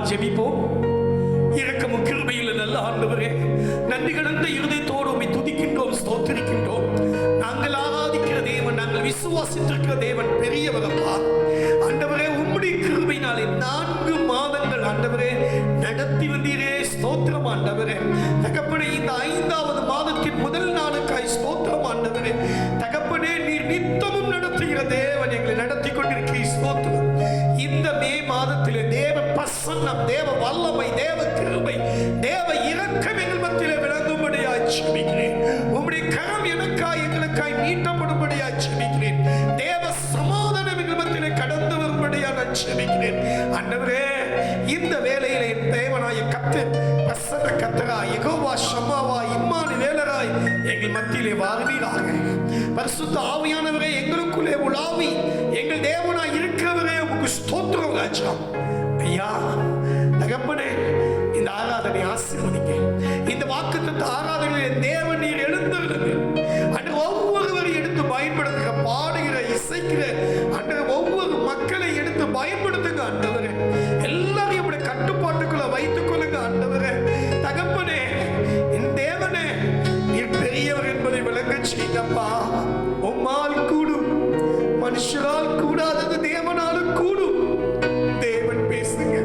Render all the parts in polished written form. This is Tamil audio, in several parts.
ஜெபிப்போம். இரக்கமும் கிருபையில் நல்ல ஆண்டவரே, நன்றி கலந்த இருதயத்தோடு உம்மை துதிக்கின்றோம், ஸ்தோத்திரிக்கின்றோம். நாங்கள் ஆராதிக்கிற தேவன், நாங்கள் விசுவாசித்திருக்கிற தேவன் பெரியவர் அப்பா. ஆண்டவரே, உம்முடைய கிருபையினாலே 4 மாதங்கள் ஆண்டவரே நடத்தி வந்தீரே, ஸ்தோத்திரம் ஆண்டவரே. தகப்பனே, இந்த 5வது மாதத்தின் முதல் நாளுக்காய் ஸ்தோத்திரம் ஆண்டவரே. தகப்பனே, நீர் நித்தமும் நடத்துகிற தேவன், எங்களை நடத்தி கொண்டிருக்கிறீர், ஸ்தோத்திரம். இந்த மே மாதத்திலே தேவ பிரசன்னம், தேவ வல்லமை, தேவ கிருபை, தேவ இரக்கம் எங்கள் மத்தியிலே விளங்கும்படியாய் ஜெபிக்கிறேன். உம்முடைய கரம் எனக்காய் எங்களுக்காய் நீட்டப்படும்படியாய் ஜெபிக்கிறேன். தேவ சமாதானம் எங்கள் மத்தியிலே கடந்து வரும்படியாய் நான் ஜெபிக்கிறேன். ஆண்டவரே, இந்த வேளையிலே என் தேவனாய கர்த்தர், பிரசன்ன கர்த்தராய், யெகோவா ஷம்மாவா, இம்மானுவேலராய் எங்கள் மத்தியிலே வாருவீராக. பரிசுத்த ஆவியானவரே, எங்களுக்குள்ளே உலாவி எங்கள் தேவனாய் இருக்கிறவரே, உமக்கு ஸ்தோத்திரம் ராஜா. ஐயா தகப்பனே, இந்த ஆராதனை ஆசீர்வதிங்க. இந்த வாக்குத்தத்த ஆராதனையில் தேவன் நீர் எழுந்திருங்க. அன்று ஒவ்வொருவரை எடுத்து பயன்படுத்துங்க, பாடுகிற, இசைக்கிற அன்று ஒவ்வொரு மக்களை எடுத்து பயன்படுத்துங்க ஆண்டவரே. எல்லாரையும் உடைய கட்டுப்பாட்டுக்குள்ள வைத்துக் கொள்ளுங்க ஆண்டவரே. தகப்பனே, என் தேவனே, நீர் பெரியவர் என்பதை விளங்க செய்தப்பா. உம்மால் கூடும், மனுஷரால் கூடாதது தேவனாலும் கூடும். தேவன் பேசுங்க,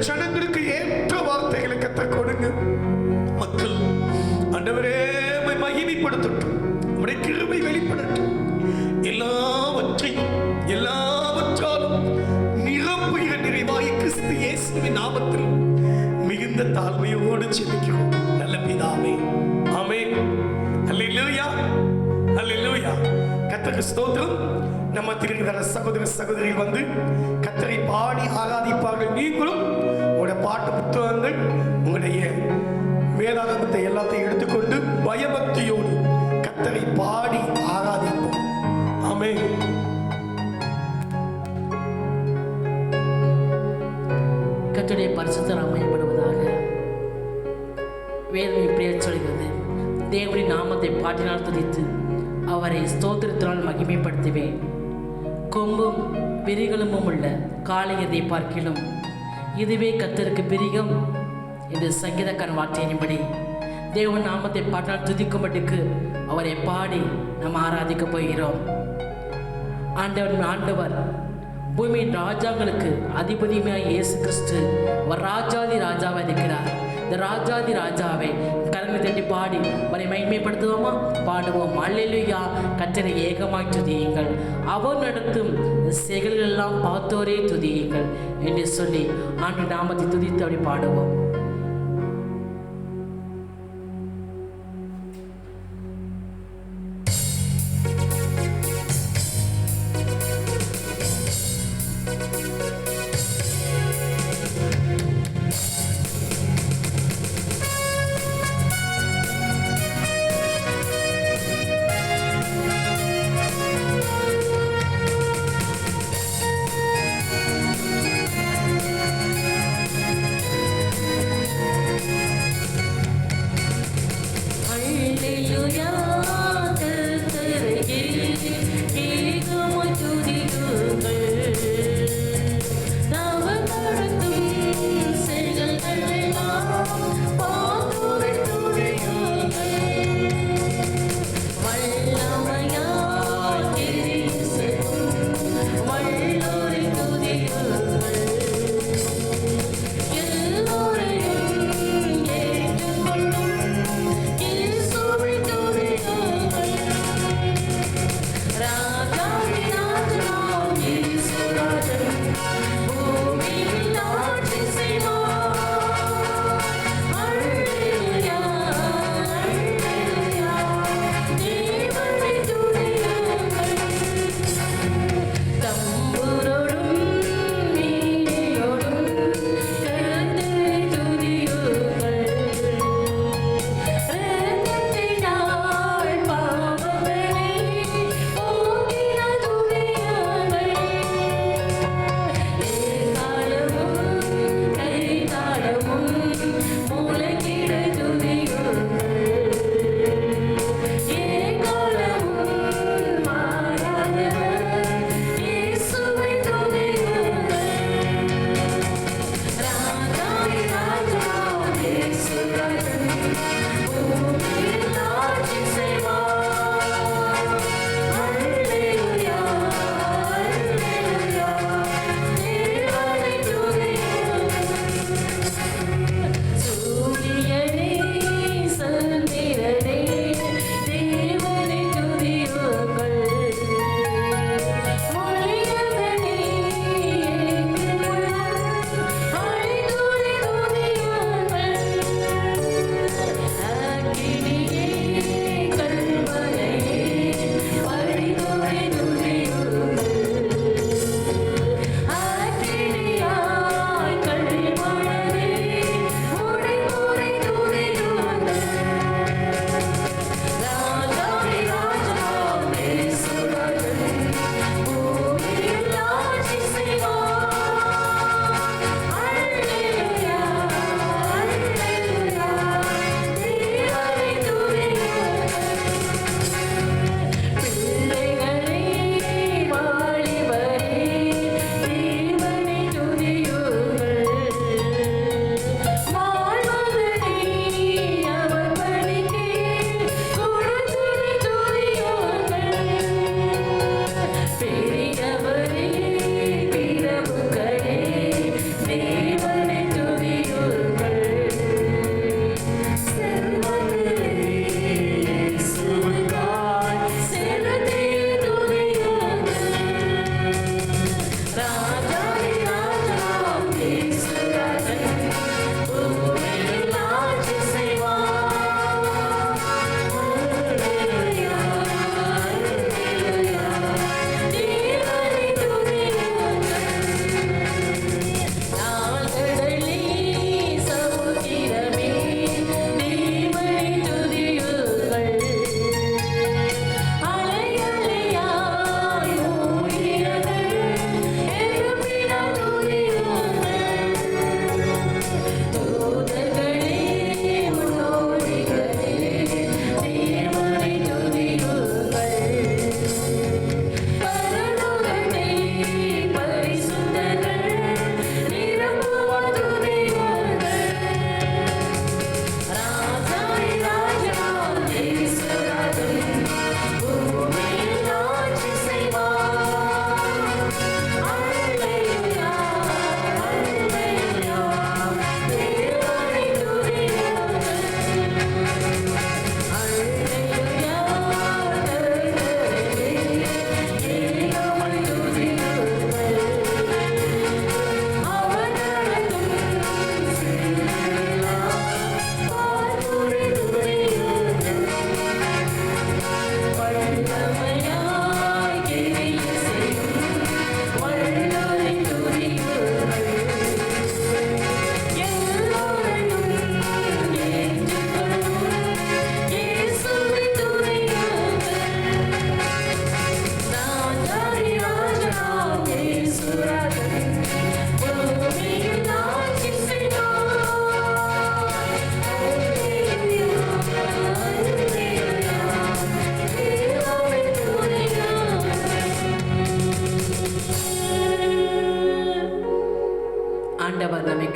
ஜனங்களுக்கு ஏற்ற வார்த்தைகளை கற்றுக் கொடுங்க. மக்கள் ஆண்டவரே மகிமைப்படுத்தட்டும், உம்முடைய கிருபை வெளிப்படட்டும். எல்லாவற்றாலும் நிரம்புகிற நிறைவாய் கிறிஸ்து இயேசுவின் நாமத்தில் மிகுந்த தாழ்மையோடு ஜெபிக்கிறோம் நல்ல பிதாவே, ஆமென். அல்லேலூயா, அல்லேலூயா. கர்த்தருக்கு ஸ்தோத்திரம். நம்ம திருக்கிற சகோதர சகோதரிகள் வந்து கர்த்தரை பாடி ஆராதிப்பார்கள். நீங்களும் உங்களுடைய பாட்டு புத்தகங்கள், உங்களுடைய வேதாகமத்தை எல்லாத்தையும் எடுத்துக்கொண்டு பயபக்தியோடு கர்த்தரை பாடி ஆராதிப்போம். ஆமென். கர்த்தருடைய பரிசுத்த நாமம் மகிமைப்படுவதாக. வேதம் இப்படியே சொல்கிறது, தேவனுடைய நாமத்தை பாட்டினால் துதித்து அவரை ஸ்தோத்திரத்தினால் மகிமைப்படுத்துவேன். கொம்பும் விரிகளும் உள்ள காளையதை பார்க்கிலும் இதுவே கர்த்தருக்கு பிரியம் என்று சங்கீதக்காரன் வார்த்தையின்படி தேவன் நாமத்தை பாட்டினால் துதிக்கும்படிக்கு அவரை பாடி நாம் ஆராதிக்க போகிறோம். ஆண்டவர் பூமியின் ராஜாங்களுக்கு அதிபதியுமாய் இயேசு கிறிஸ்து அவர் ராஜாதி ராஜாவாக இருக்கிறார். இந்த ராஜாதி ராஜாவை கரங்களை தட்டி பாடி அவரை மகிமைப்படுத்துவோமா? பாடுவோம். அல்லேலூயா. கர்த்தரை ஏகமாய் துதியுங்கள், அவர் நடத்தும் செயல்கள் எல்லாம் பார்த்தோரே துதியுங்கள் என்று சொல்லி ஆண்டு நாமத்தை துதித்து அப்படி பாடுவோம்.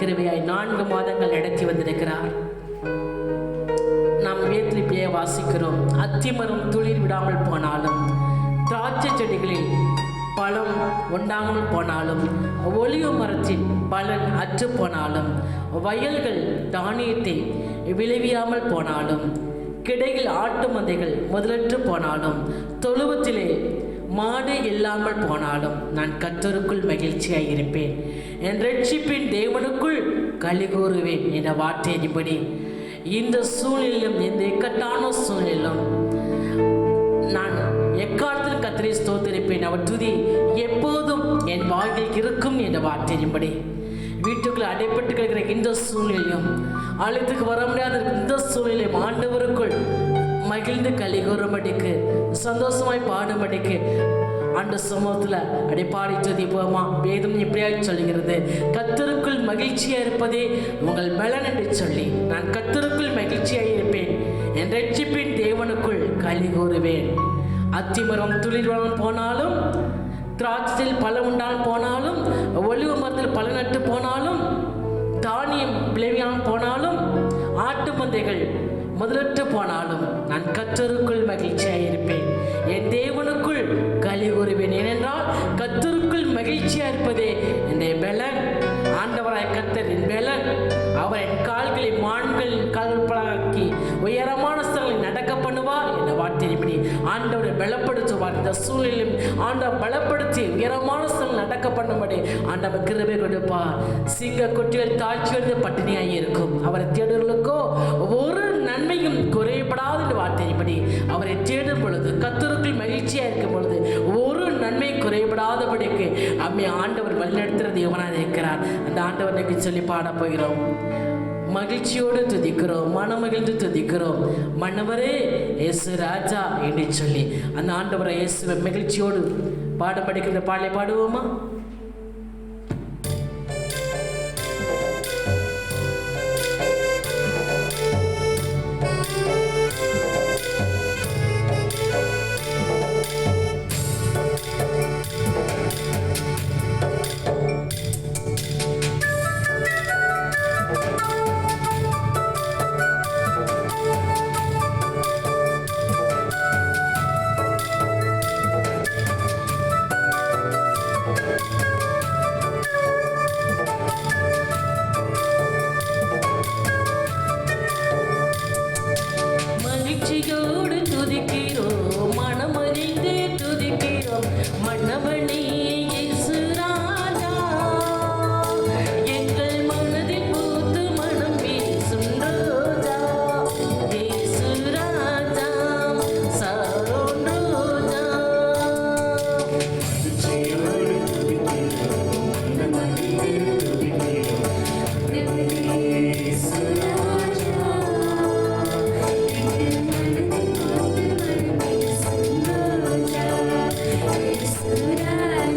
கிருபையாய் 4 மாதங்கள் நடத்தி வந்திருக்கிறார். நாம் வேத்திலிப்பியே வாசிக்கிறோம், அத்திமரம் துளிர் விடாமல் போனாலும், திராட்சை செடிகளில் பழம் உண்டாமல் போனாலும், ஒலிவ மரத்தின் பலன் அற்று போனாலும், வயல்கள் தானியத்தை விளைவியாமல் போனாலும், கிடையில் ஆட்டு மந்தைகள் முதலற்று போனாலும், தொழுவத்திலே மாடு இல்லாமல் போனாலும், நான் கர்த்தருக்குள் மகிழ்ச்சியாய் இருப்பேன், என் ரட்சிப்பின் தேவனுக்குள் களி கூறுவேன் என்ற வார்த்தையின்படி இந்த சூழ்நிலையிலும், இந்த இக்கட்டான சூழ்நிலையிலும் நான் எக்காலத்தில் கர்த்தரை ஸ்தோத்திரிப்பேன். அவர் துதி எப்போதும் என் வாயில் இருக்கும் என்ற வார்த்தையின்படி வீட்டுக்குள்ள அடைப்பட்டு கிடக்கிற இந்த சூழ்நிலையும், அழைத்துக்கு வர முடியாத இந்த சூழ்நிலையும் ஆண்டவருக்குள் மகிழ்ந்து களி கூறும்படிக்கு, சந்தோஷமாய் பாடும்படிக்கு ஆண்டு சமூகத்தில் அடை பாடி துதிப்போமா. வேதம் எப்படியாய் சொல்லுகிறது, கர்த்தருக்குள் மகிழ்ச்சியா இருப்பதே உங்கள் பலன் என்று சொல்லி, நான் கர்த்தருக்குள் மகிழ்ச்சியாய் இருப்பேன், என் ரட்சிப்பின் தேவனுக்குள் களி கூறுவேன். அத்திமரம் துளிர்வனம் போனாலும், திராட்சையில் பழம் உண்டால் போனாலும், ஒலிவ மரத்தில் பழம் நட்டு போனாலும், தானியம் விளைவியாமல் போனாலும், ஆட்டு மந்தைகள் முதலற்று போனாலும், நான் கர்த்தருக்குள் மகிழ்ச்சியாக இருப்பேன், என் தேவனுக்குள் களி கூறுவேன். ஏனென்றால் கர்த்தருக்குள் மகிழ்ச்சியாக இருப்பதே என்னுடைய பலன். ஆண்டவராய் கர்த்தர் என் பலன். அவர் என் கால்களை மான்களின் கால்களாக்கி உயரமான ஸ்தலங்களில் நடக்க பண்ணுவார் என்ற வார்த்தையின்படி ஆண்டவரை பலப்படுத்துவார். இந்த சூழ்நிலையும் ஆண்டவர் பலப்படுத்தி உயரமான ஸ்தலம் நடக்க பண்ணும்படி ஆண்டவர் கிருபை கொடுப்பார். சிங்க குட்டிகள் தாழ்ச்சி எழுந்து பட்டினியாகி இருக்கும். அவரை தேடுகளுக்கோ ஒரு நன்மையும் குறைபடாத வார்த்தையின்படி அவரை தேடும் பொழுது, கர்த்தருக்குள் மகிழ்ச்சியா இருக்கும் பொழுது, ஒரு நன்மை குறைபடாதபடிக்கு அம்மை ஆண்டவர் வழிநடத்துகிற தேவனாக இருக்கிறார். அந்த ஆண்டவனுக்கு சொல்லி பாட போகிறோம். மகிழ்ச்சியோடு துதிக்கிறோம், மனமகிழ்ந்து துதிக்கிறோம், மன்னவரே இயேசு ராஜா என்று சொல்லி அந்த ஆண்டவரை இயேசுவை மகிழ்ச்சியோடு பாடப்படுகின்ற பாடலை பாடுவோமா? மகிழ்ச்சியோடு துதிக்கிறோம், மனமறிந்து துதிக்கிறோம், மன்னவனே இயேசு ராஜா, எங்கள் மனதில் பூத்து மனம் வீசும் ரோஜா, இயேசு ராஜா, சாரோன் ரோஜா. மகிழ்ச்சியோடு துதிக்கிறோம், மனமறிந்து துதிக்கிறோம், இயேசு ராஜா, Surah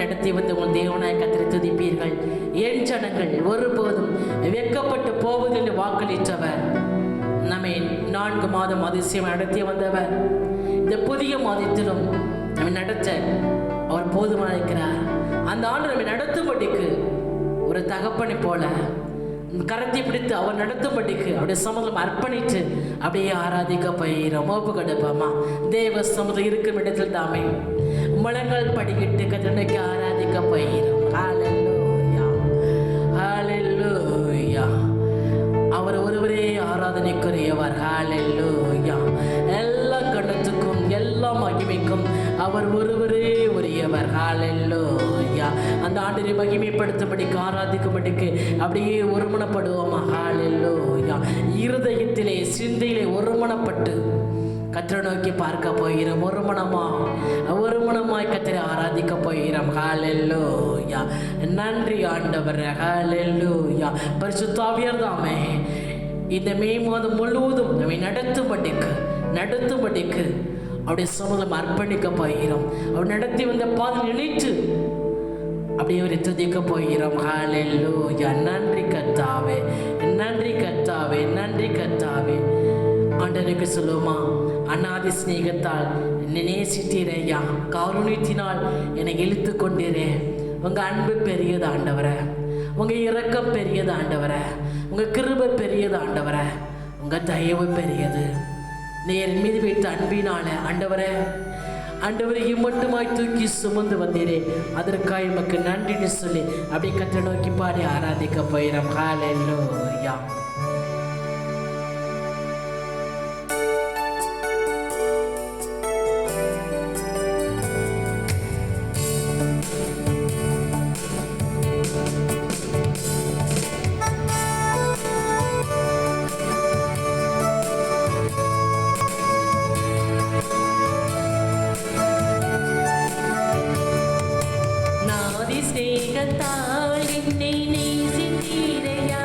நடத்தி வந்து உங்கள் தேவனாய் கத்தரை துதிப்பீர்கள். என் ஜனங்கள் ஒருபோதும் வெட்கப்பட்டு போவதில் வாக்களித்தவர், நம்மை 4 மாதம் அதிசயம் நடத்தி வந்தவர், இந்த புதிய மாதத்திலும் நம்மை நடத்த அவர் போதுமாக இருக்கிறார். அந்த ஆண்டு நம்மை நடத்தும்படிக்கு ஒரு தகப்பனை போல கரத்தை பிடித்து அவர் நடத்தும்படிக்கு அப்படியே சமூகம் அர்ப்பணித்து அப்படியே ஆராதிக்க போயிடும். மோப்பு கடுப்பாமா தேவ சமுதிரம் இருக்கும் இடத்தில் தாமே முழங்கள் படிக்கிட்டு கத்தனைக்கு ஆராதிக்க போயிடும். ஹல்லேலூயா, ஹல்லேலூயா. அவர் ஒருவரே ஆராதனைக்குரியவர். ஹல்லேலூயா. எல்லா கணத்துக்கும் எல்லா மகிமைக்கும் அவர் ஒருவரே உரியவர். ஹல்லேலூயா. அந்த ஆண்டரை மகிமைப்படுத்தும்படிக்கு ஆராதிக்கும்படிக்கு அப்படியே ஒருமனப்படுவோமா. ஹல்லேலூயா. இருதயத்திலே சிந்தையிலே ஒருமனப்பட்டு கத்தரை நோக்கி பார்க்க போகிறோம். ஒருமனமாய் கத்தரை ஆராதிக்க போகிறோம். ஹல்லேலூயா. நன்றி ஆண்டவரே. ஹல்லேலூயா. பரிசுத்த ஆவியார் தாமே இந்த மே மாதம் முழுவதும் நம்மை நடத்தும்படிக்கு அவருடைய சமூகம் அர்ப்பணிக்க போகிறோம். அவர் நடத்தி வந்த பாதம் நினைத்து அப்படியே அவரை துதிக்க போகிறோம். ஹல்லேலூயா. நன்றி கர்த்தாவே, நன்றி கர்த்தாவே, நன்றி கர்த்தாவே. ஆண்டவருக்கு சொல்லுமா, அநாதி சிநேகத்தால் என்னை நேசித்தீரையா, காருண்யத்தினால் என்னை இழுத்து கொண்டீரே. உங்கள் அன்பு பெரியது ஆண்டவரே, உங்கள் இரக்கம் பெரியது ஆண்டவரே, உங்கள் கிருபை பெரியது ஆண்டவரே, உங்கள் தயவு பெரியது. நீர் என் மீது வைத்த அன்பினால ஆண்டவரே இம்மட்டுமாய் தூக்கி சுமந்து வந்தீரே, அதற்காக உமக்கு நன்றின்னு சொல்லி அப்படி கத்தரை நோக்கி பாடி ஆராதிக்க போயிடும். ஹல்லேலூயா. ஸ்நேகத்தால் என்னை நேசித்தீரையா,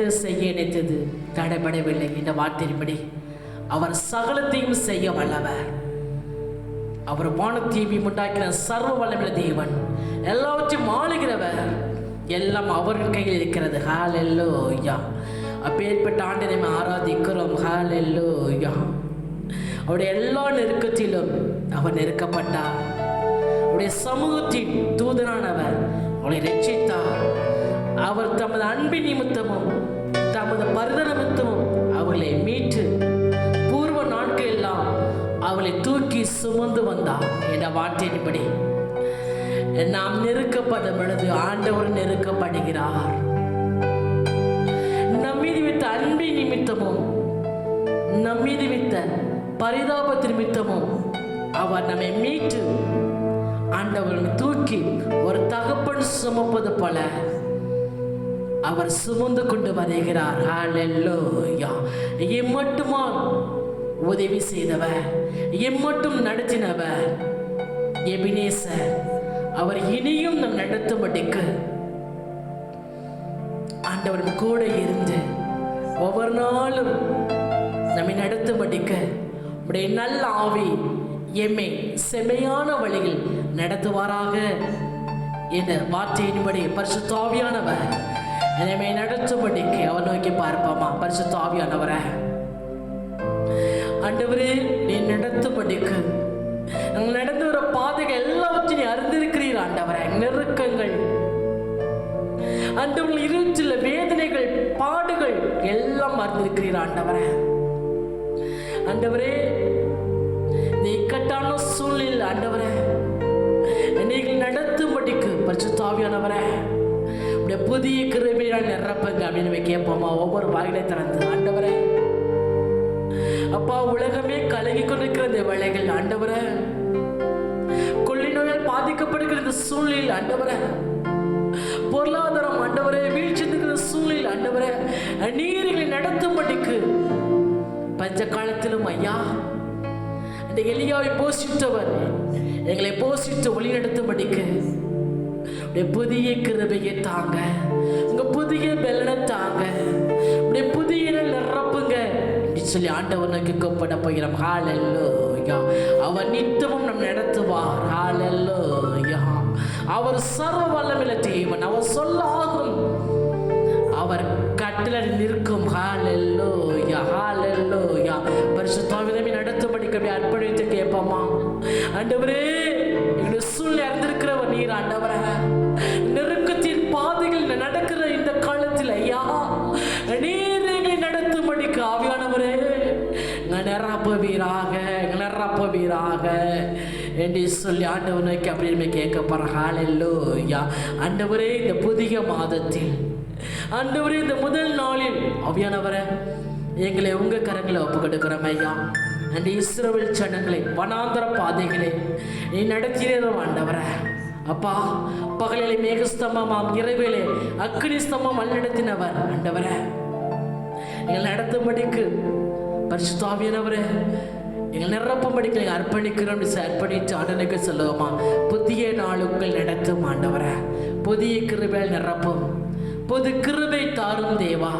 தடைப்பட்டு செய்ய நினைத்தது தடைபடவில்லை என்ற வார்த்தையின்படி அவர் சகலத்தையும் செய்ய வல்லவர். அவர் வானத்தையும் உண்டாக்கின சர்வ வல்லமையுள்ள தேவன், எல்லாவற்றையும் ஆளுகிறவர். எல்லாம் அவர்கள் கையில் இருக்கிறது. ஹல்லேலூயா. அப்பேற்பட்ட ஆண்டவரை நாம் ஆராதிக்கிறோம். ஹல்லேலூயா. அவருடைய எல்லா நெருக்கத்திலும் அவர் நெருக்கப்பட்டார். அவருடைய சமூகத்தின் தூதனானவர் அவளை ரட்சித்தார். அவர் தமது அன்பின் நிமித்தமும் தமது பரித நிமித்தமும் அவர்களை மீட்டு பூர்வ நாட்கள் எல்லாம் அவளை தூக்கி சுமந்து வந்தார் என்ற வார்த்தையின்படி நாம் நெருக்கப்படும் பொழுது ஆண்டவர் நெருக்கப்படுகிறார். நம்மீது வைத்த அன்பின் நிமித்தமும் நம்மீது வைத்த பரிதாப நிமித்தமும் அவர் நம்மை மீட்டு ஆண்டவரை தூக்கி ஒரு தகப்பன் சுமப்பது போல அவர் சுமந்து கொண்டு வருகிறார். ஹல்லேலூயா. இம்மட்டுமா உதவி செய்தவர், இம்மட்டும் நடத்தினவர் எபினேசர். அவர் இனியும் நம் நடத்தும்படிக்கு ஆண்டவர் கூட இருந்து ஒவ்வொரு நாளும் நம்மை நடத்தும்படிக்கு உடைய நல்ல ஆவி எம்மை செம்மையான வழியில் நடத்துவாராக என்ற வார்த்தையின்படி பரிசுத்த ஆவியானவர் என்னை நடத்தும்படிக்கு அவர் நோக்கி பார்ப்போமா? பரிசுத்த ஆவியானவரே, ஆண்டவரே, நீ நடத்தும்படிக்கு நாங்கள் நடந்து வர பாதைகள் எல்லாவற்றையும் அறிந்திருக்கிறீர் ஆண்டவரே. நெருக்கங்கள், ஆண்டவர்கள் இருச்சில வேதனைகள், பாடுகள் எல்லாம் அறிந்திருக்கிறீர் ஆண்டவரே. ஆண்டவரே, இந்த இக்கட்டான சூழ்நிலையில் ஆண்டவரே நீங்கள் நடத்தும்படிக்கு பரிசுத்த ஆவியானவரே உடைய புதிய கிருபையால் நிரப்புங்க அப்படின்னு கேட்போமா? ஒவ்வொரு வாயிலை திறந்து ஆண்டவரே, அப்பா, உலகமே கலகி கொண்டிருக்கிற இந்த வேளைகள் ஆண்டவரே, கொள்ளை நோயால் பாதிக்கப்படுகிற இந்த சூழ்நிலையில் ஆண்டவரே, பொருளாதாரம் ஆண்டவரே வீழ்ச்சி இருக்கிற சூழ்நிலையில் ஆண்டவரே நீர்களை நடத்தும்படிக்கு பஞ்ச காலத்திலும் ஐயா இந்த எலியாவை போஷித்தவர் எங்களை போஷித்து வழி நடத்தும்படிக்கு புதிய கிருபையை தாங்க, உங்க புதிய பெலனை தாங்க, புதிய நிரப்புங்க சொல்லி ஆண்டவர் நோக்கி கூப்பிட போகிறோம். ஹல்லேலூயா. அவர் நித்தமும் நம் நடத்துவார். ஹல்லேலூயா. அவர் சர்வ வல்லமையுள்ள தேவன். அவர் சொல்லாகும், அவர் கட்டளை நிற்கும். ஹல்லேலூயா. ஹல்லேலூயா. பரிசுத்த ஆவியானவரை நடத்தும்படிக்கு அர்ப்பணித்து கேட்போமா? ஆண்டவரே, எங்களுடைய சூழ்நிலை அறிந்திருக்கிறவர் நீர் ஆண்டவரே. நெருக்கத்தின் பாதைகள் நடக்கிற இந்த காலத்தில் ஐயா நீர் எங்களை நடத்தும்படிக்கு ஆவியானவரே நிரப்புவீராக, நிரப்புவீராக என்று சொல்லி ஆண்டவர் நோக்கி அப்படின்னு கேட்க போறேன். ஹல்லேலூயா. ஆண்டவரே, இந்த புதிய மாதத்தில் ஆண்டவரே இந்த முதல் நாளில் ஆவியானவரே எங்களை உங்க கரங்களை ஒப்பு கொடுக்கிறோம் ஐயா. அந்த இஸ்ரவேல் ஜனங்களை வனாந்தர பாதைகளை நீ நடத்தினோம் ஆண்டவரே. அப்பா, பகலிலே மேகஸ்தம்பமாம், இரவிலே அக்னி ஸ்தம்பம் வழிநடத்தினவர் ஆண்டவரே. எங்களை நடத்தும்படிக்கு பரிசுத்த ஆவியானவரே எங்களை நிரப்பும்படிக்கு அர்ப்பணிக்கிறோம். அர்ப்பணித்து ஆண்டவருக்கு சொல்லுவோமா? புதிய நாளுக்குள் நடத்தும் ஆண்டவரே, புதிய கிருபையால் நிரப்பும், புது கிருபை தாரும் தேவா,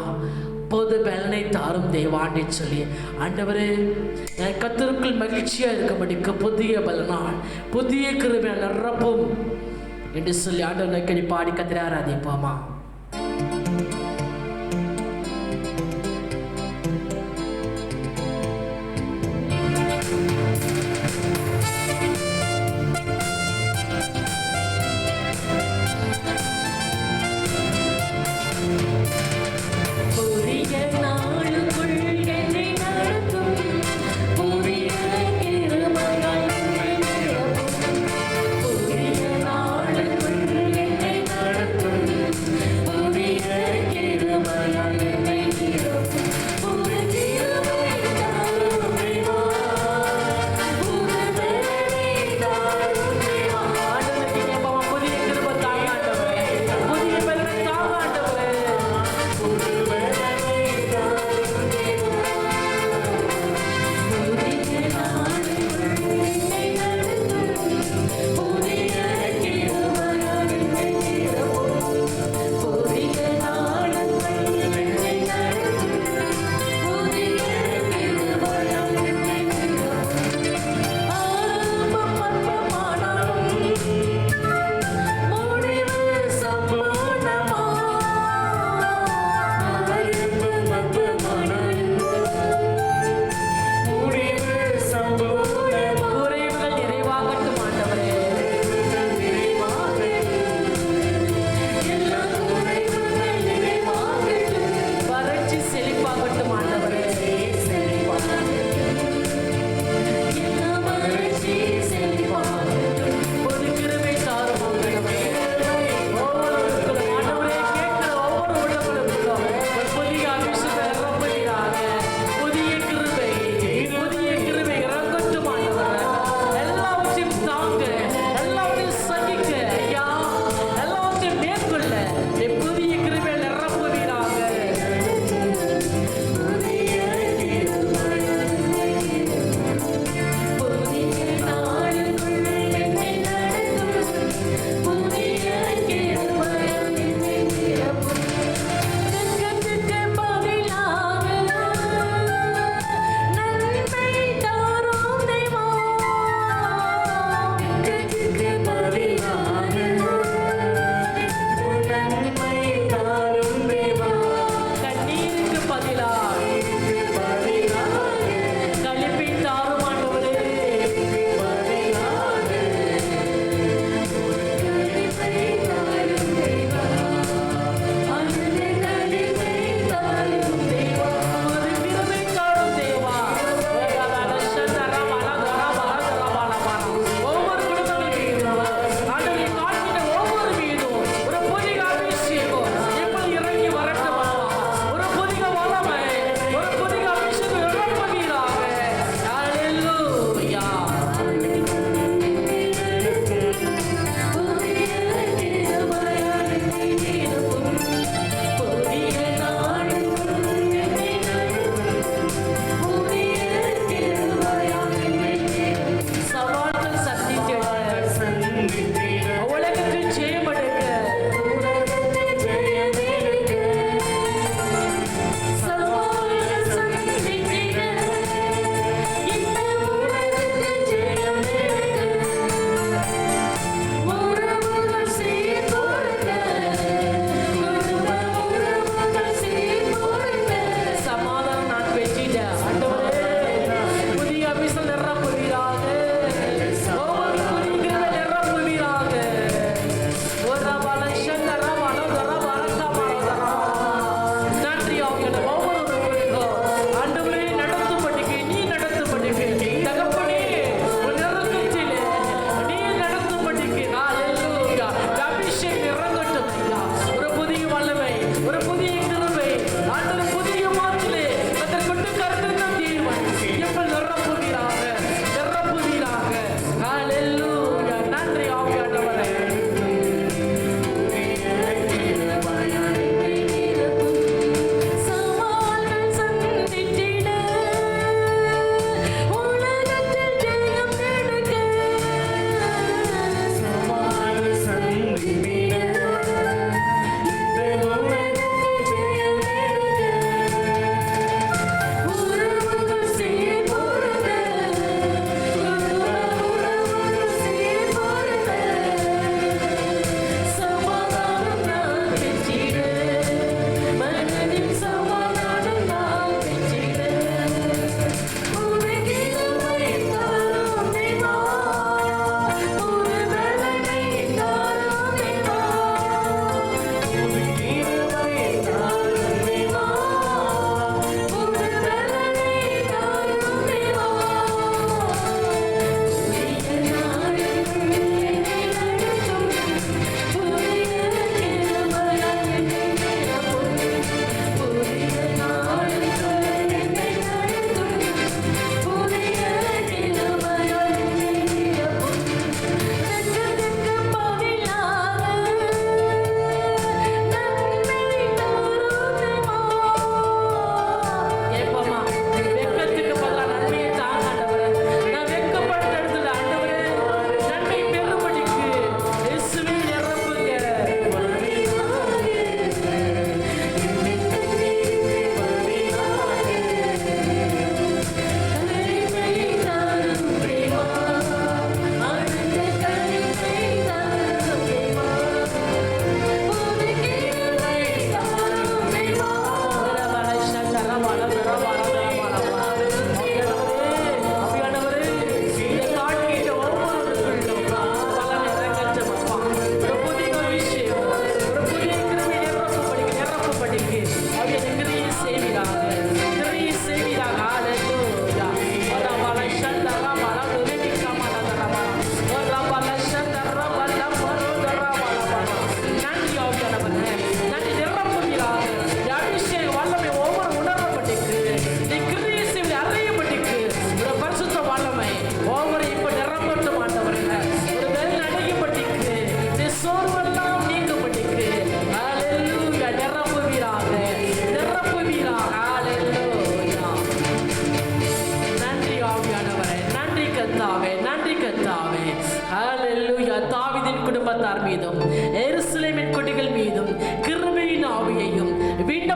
பொது பலனை தாரும் தேவான்னு சொல்லி ஆண்டவரே கர்த்தருக்குள் மகிழ்ச்சியா இருக்கும்படிக்கு புதிய பலனால் புதிய கிருபை நிரப்பும் என்று சொல்லி ஆண்டவர் நோக்கி பாடி கர்த்தரை ஆராதிப்போமா?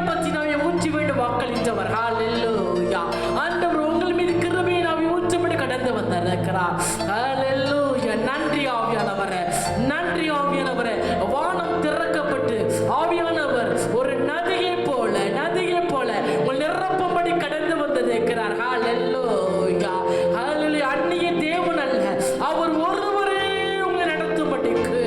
பத்தினாவே ஊற்றி வேண்டும் வாக்களித்தவர். ஹalleluya. ஆண்டவர் உங்கள் மீது கிருபையினாவே ஊற்றப்பட்டு கடந்து வந்திருக்கிறார். ஹalleluya. நன்றி ஆவியானவரே, நன்றி ஆவியானவரே. வானம் திறக்கப்பட்டு ஆவியானவர் ஒரு நதியை போல உங்கள் நிரப்பும்படி கடந்து வந்திருக்கிறார். ஹalleluya. ஹalleluya. அந்நிய தேவன் அல்ல, அவர் ஒருவரே உங்களை நடத்தும்படிக்கு,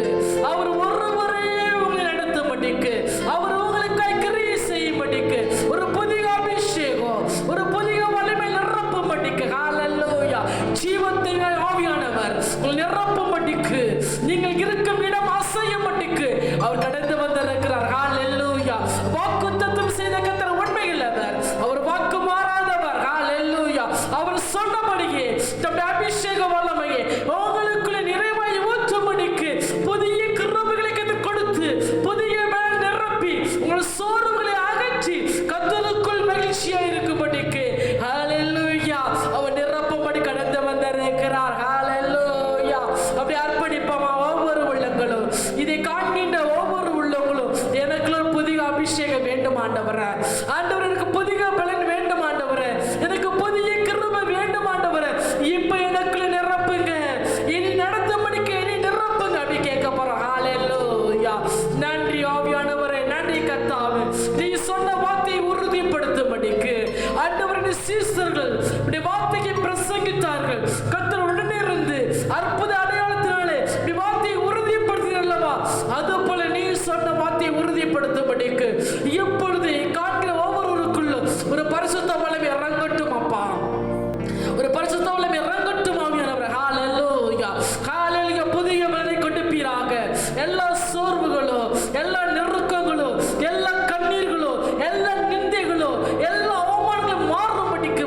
அவர் ஒருவரே உங்களை நடத்தும்படிக்கு, அவர் உங்களுக்காய் கிரியை செய்யும்படிக்கு, ஒரு புதிய அபிஷேகம், ஒரு புதிய வலிமை நிரப்பும்படிக்கு. ஹalleluya. ஜீவத்தின் ஆவியானவர் உங்களை நிரப்பும்படிக்கு, நீங்கள் இருக்கும் இடம் அசையும்படிக்கு அவர் கடந்து வந்திருக்கிறார். ஹalleluya. வாக்குத்தத்தம் செய்த கர்த்தர் உண்மையுள்ளவர், அவர் வாக்கு மாறாதவர். ஹalleluya. அவர் சொன்னபடியே தம்முடைய அபிஷேக வல்லமையை உங்களுக்குள்ளே நிறைவாய் ஊற்றும்படிக்கு புதிய கிருபைகளை கொடுத்து, புதிய மேல் நிரப்பி, உங்கள் சோர்வுகளை அகற்றி கர்த்தருக்குள் மகிழ்ச்சியாய் இருக்கும்படிக்கு ஹalleluya அவர் நிரப்பும்படி கடந்து வந்திருக்கிறார். ஹalleluya. அப்படி அர்ப்பணிப்போமா ஒவ்வொரு உள்ளங்களும், இதை காண்கின்ற ஒவ்வொரு உள்ளங்களும், எனக்கு ஒரு புதிய அபிஷேகம் வேண்டும் ஆண்டவரே, ஆண்டவர் எனக்கு புதிய பலன் வேண்டும் ஆண்டவரே, எனக்கு புதிய கிருபை வேண்டும் ஆண்டவரே, இப்ப எனக்குள்ள நிரப்புங்க, இனி நடத்தும்படிக்கு இனி நிரப்புங்க அப்படி கேட்க போறோம். ஹalleluya. நன்றி ஆவியானவரே, நன்றி கர்த்தாவே, நீ சொன்ன வார்த்தையை உறுதிப்படுத்தும்படிக்கு ஆண்டவரின் சீஷர்கள் இப்படி வார்த்தையை பிரசங்கித்தார்கள். கர்த்தர் உடனே இருந்து அற்புத அடையாளத்தினாலே இப்படி வார்த்தையை உறுதிப்படுத்தினல்லவா, அது போல நீ சொன்ன வார்த்தையை உறுதிப்படுத்தும்படிக்கு இப்பொழுது காண்கிற ஒவ்வொருவருக்குள்ளும் ஒரு பரிசுத்த வல்லமை இறங்கட்டும் அப்பா, ஒரு பரிசுத்த வல்லமை இறங்கட்டும் ஆவியானவரே. ஹalleluya. ஹalleluya. புதிய பலனை கொடுப்பீராக. எல்லா சோர்வுகளோ, எல்லா நெருக்கங்களோ, எல்லா கண்ணீர்களோ, எல்லா நிந்தைகளோ, எல்லா அவமானங்களும் மாறும்படிக்கு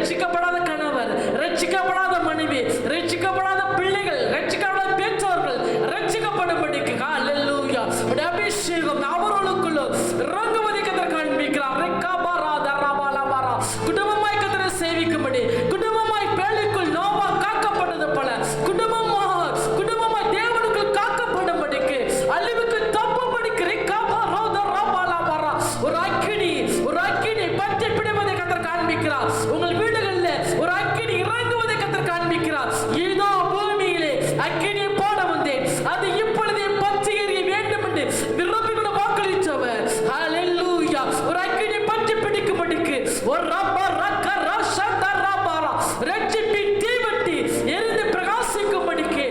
ரட்சிக்கப்படாத கணவர், ரட்சிக்கப்படாத மனைவி, ரட்சிக்கப்படாத பிள்ளைகள், ரட்சிக்கப்படாத பெற்றோர்கள் ரட்சிக்கப்படும்படிக்கு ஹல்லேலூயா உடைய அபிஷேகம் அவர்களுக்குள்ள இறங்குவதை கர்த்தர் காண்பிக்கிறார். ரெக்காபாரா தராபாலாபாரா குடும்பமாய் கர்த்தரை சேவிக்கும்படி, குடும்பமாய் பேழைக்குள் நோவா காக்கப்பட்டது போல குடும்பமாய் தேவனுக்குள் காக்கப்படும்படிக்கு, அழிவுக்கு தப்பும்படிக்கு ரெக்காபாரா தராபாலாபாரா ஒரு அக்கினி பற்றி பிடிப்பதை கர்த்தர் காண்பிக்கிறார். உங்கள் வீடுகளில் ஒரு அக்கினி இறங்குவதை கர்த்தர் காண்பிக்கிறார். இதோ பூமியிலே அக்கினி போட வந்தேன், அது இப்பொழுதே பற்றி எறிய வேண்டும் என்று விரும்பின வாக்களித்தவர் ஹல்லேலூயா ஒரு அக்கினி பற்றி பிடிக்கும்படிக்கு ஒரு ரப்பா ரக்க ரஷந்த ரப்பாரா ரட்சிப்பி தீவட்டி எரிந்து பிரகாசிக்கும்படிக்கு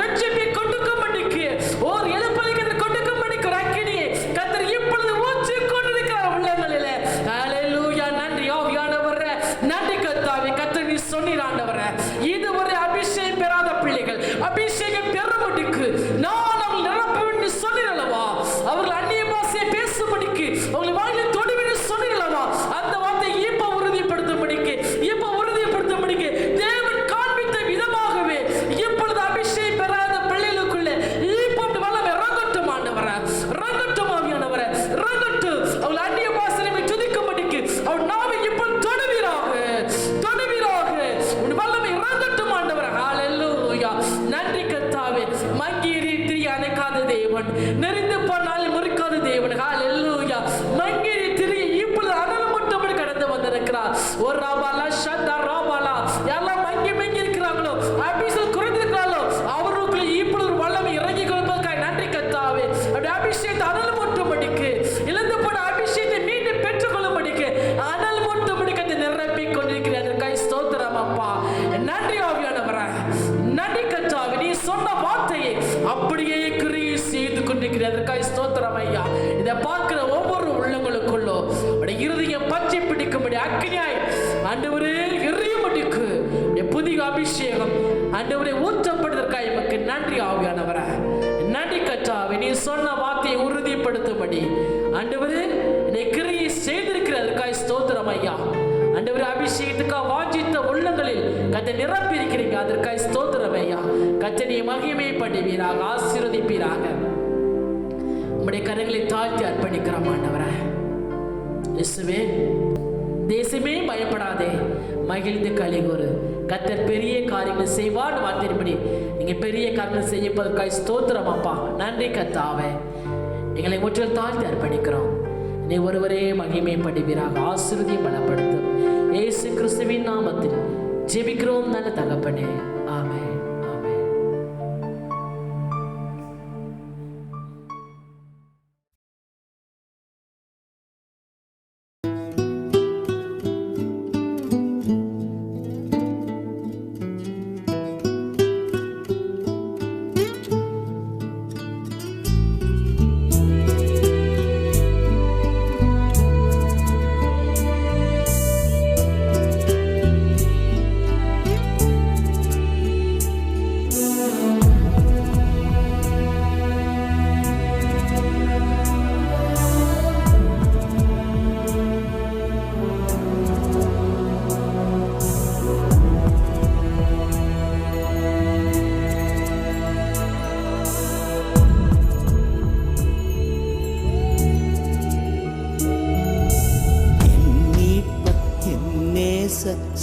ரட்சிப்பி கொடுக்கும்படிக்கு ஒரு எழுப்பதை கர்த்தர் கொடுக்கும்படிக்கு ஒரு அக்கினியை கர்த்தர் இப்பொழுது ஊற்றி கொண்டிருக்கிறார் உள்ளங்களிலே. ஹல்லேலூயா நன்றி ஆவியானவரே, நன்றி கர்த்தாவே. கர்த்தர் நீ சொன்னீர் ஆண்டவரே, இதுவரை அபிஷேகம் பெறாத பிள்ளைகள் அபிஷேகம் பெறும்படிக்கு நான் அவர்கள் நிரப்ப வேண்டும் சொன்னீரல்லவா, அவர்கள் அந்நிய பாஷையை பேசும்படிக்கு அவங்களை வாயில தொடுவின்னு சொன்னீரல்லவா, அந்த வார்த்தை இப்ப உறுதிப்படுத்தும்படிக்கு தேவன் காண்பித்த விதமாகவே இப்பொழுது அபிஷேகம் பெறாத பிள்ளைகளுக்குள்ளே இப்பொழுது வல்லமை இறங்கட்டும் ஆண்டவரே, இறங்கட்டும் ஆவியானவரே, இறங்கட்டும். அவள் அந்நிய பாஷையை துதிக்கும்படிக்கு அவள் நாவை இப்பொழுது தொடுவீராக உன் வல்லமை இறங்கட்டும் ஆண்டவரே. ஹல்லேலூயா நன்றி கர்த்தாவே. மங்கிரி திரி அணைக்காத தேவன், நெறிந்து போனால் முறிக்காத தேவன். ஹல்லேலூயா மங்கிரி திரி இப்பொழுது அனல் மட்டும்படி கடந்து வந்திருக்கிறார். ஒரு ராபாலா ஷந்தா ராபாலா எல்லாம் மங்கி இருக்கிறாங்களோ, அபிஷேகம் குறைந்திருக்கிறாங்களோ, அவர்களுக்குள்ள இப்பொழுது ஒரு வல்லமை இறங்கி கொள்வதற்காக நன்றி கர்த்தாவே. அப்படி அபிஷேகத்தை அனல் மட்டும்படிக்கு, இழந்து போன அபிஷேகத்தை மீண்டும் பெற்றுக்கொள்ளும்படிக்கு அனல் மட்டும்படி கத்தை நிரப்பி கொண்டிருக்கிறேன். அதற்காக ஸ்தோத்திரம் அப்பா. நன்றி ஆவியானவரே, நன்றி கர்த்தாவே. நீ சொன்ன வார்த்தையை அப்படியே கிரியை செய்து கொண்டிருக்கிறேன். அதற்காக ஸ்தோத்திரம் ஐயா. இதை பார்க்கிற ஒவ்வொரு உள்ளங்களுக்குள்ளோ இருதயம் பச்சை பிடிக்கும்படி அக்கினியாய் ஆண்டவரே எரியும்படிக்கு புதிய அபிஷேகம் ஆண்டவரே ஊற்றப்படுவதற்காக எமக்கு நன்றி ஆவியானவரே, நன்றி கர்த்தாவே. நீ சொன்ன வார்த்தையை உறுதிப்படுத்தும்படி ஆண்டவரே என்னை கிரியை செய்திருக்கிறதற்காக ஸ்தோத்திரம் ஐயா. ஆண்டவரே அபிஷேகத்துக்காக வாஞ்சித்த உள்ளங்களில் கத்தை நிரப்பி இருக்கிறீங்க, அதற்காக ஸ்தோத்திரம் ஐயா. கத்தனை மகிமைப்படுவீராக, ஆசீர்வதிப்பீராக. உம்முடைய கரங்களை தாழ்த்தி அர்ப்பணிக்கிறோம் ஆண்டவரே. இயேசுவே, தேசமே பயப்படாதே, மகிழ்ந்து கலிகூறு. கர்த்தர் பெரிய காரியங்களை செய்வார் வார்த்தையின்படி நீங்க பெரிய காரியங்கள் செய்யப்பதற்காக ஸ்தோத்திரம் அப்பா. நன்றி கர்த்தாவே, எங்களை முற்றிலும் தாழ்த்தி அர்ப்பணிக்கிறோம். நீ ஒருவரே மகிமைப்படுவீராக, ஆசீர்வதியும் பலப்படுத்தும். இயேசு கிறிஸ்துவின் நாமத்தில் ஜெபிக்கிறோம் நல்ல தகப்பனே, ஆமென்.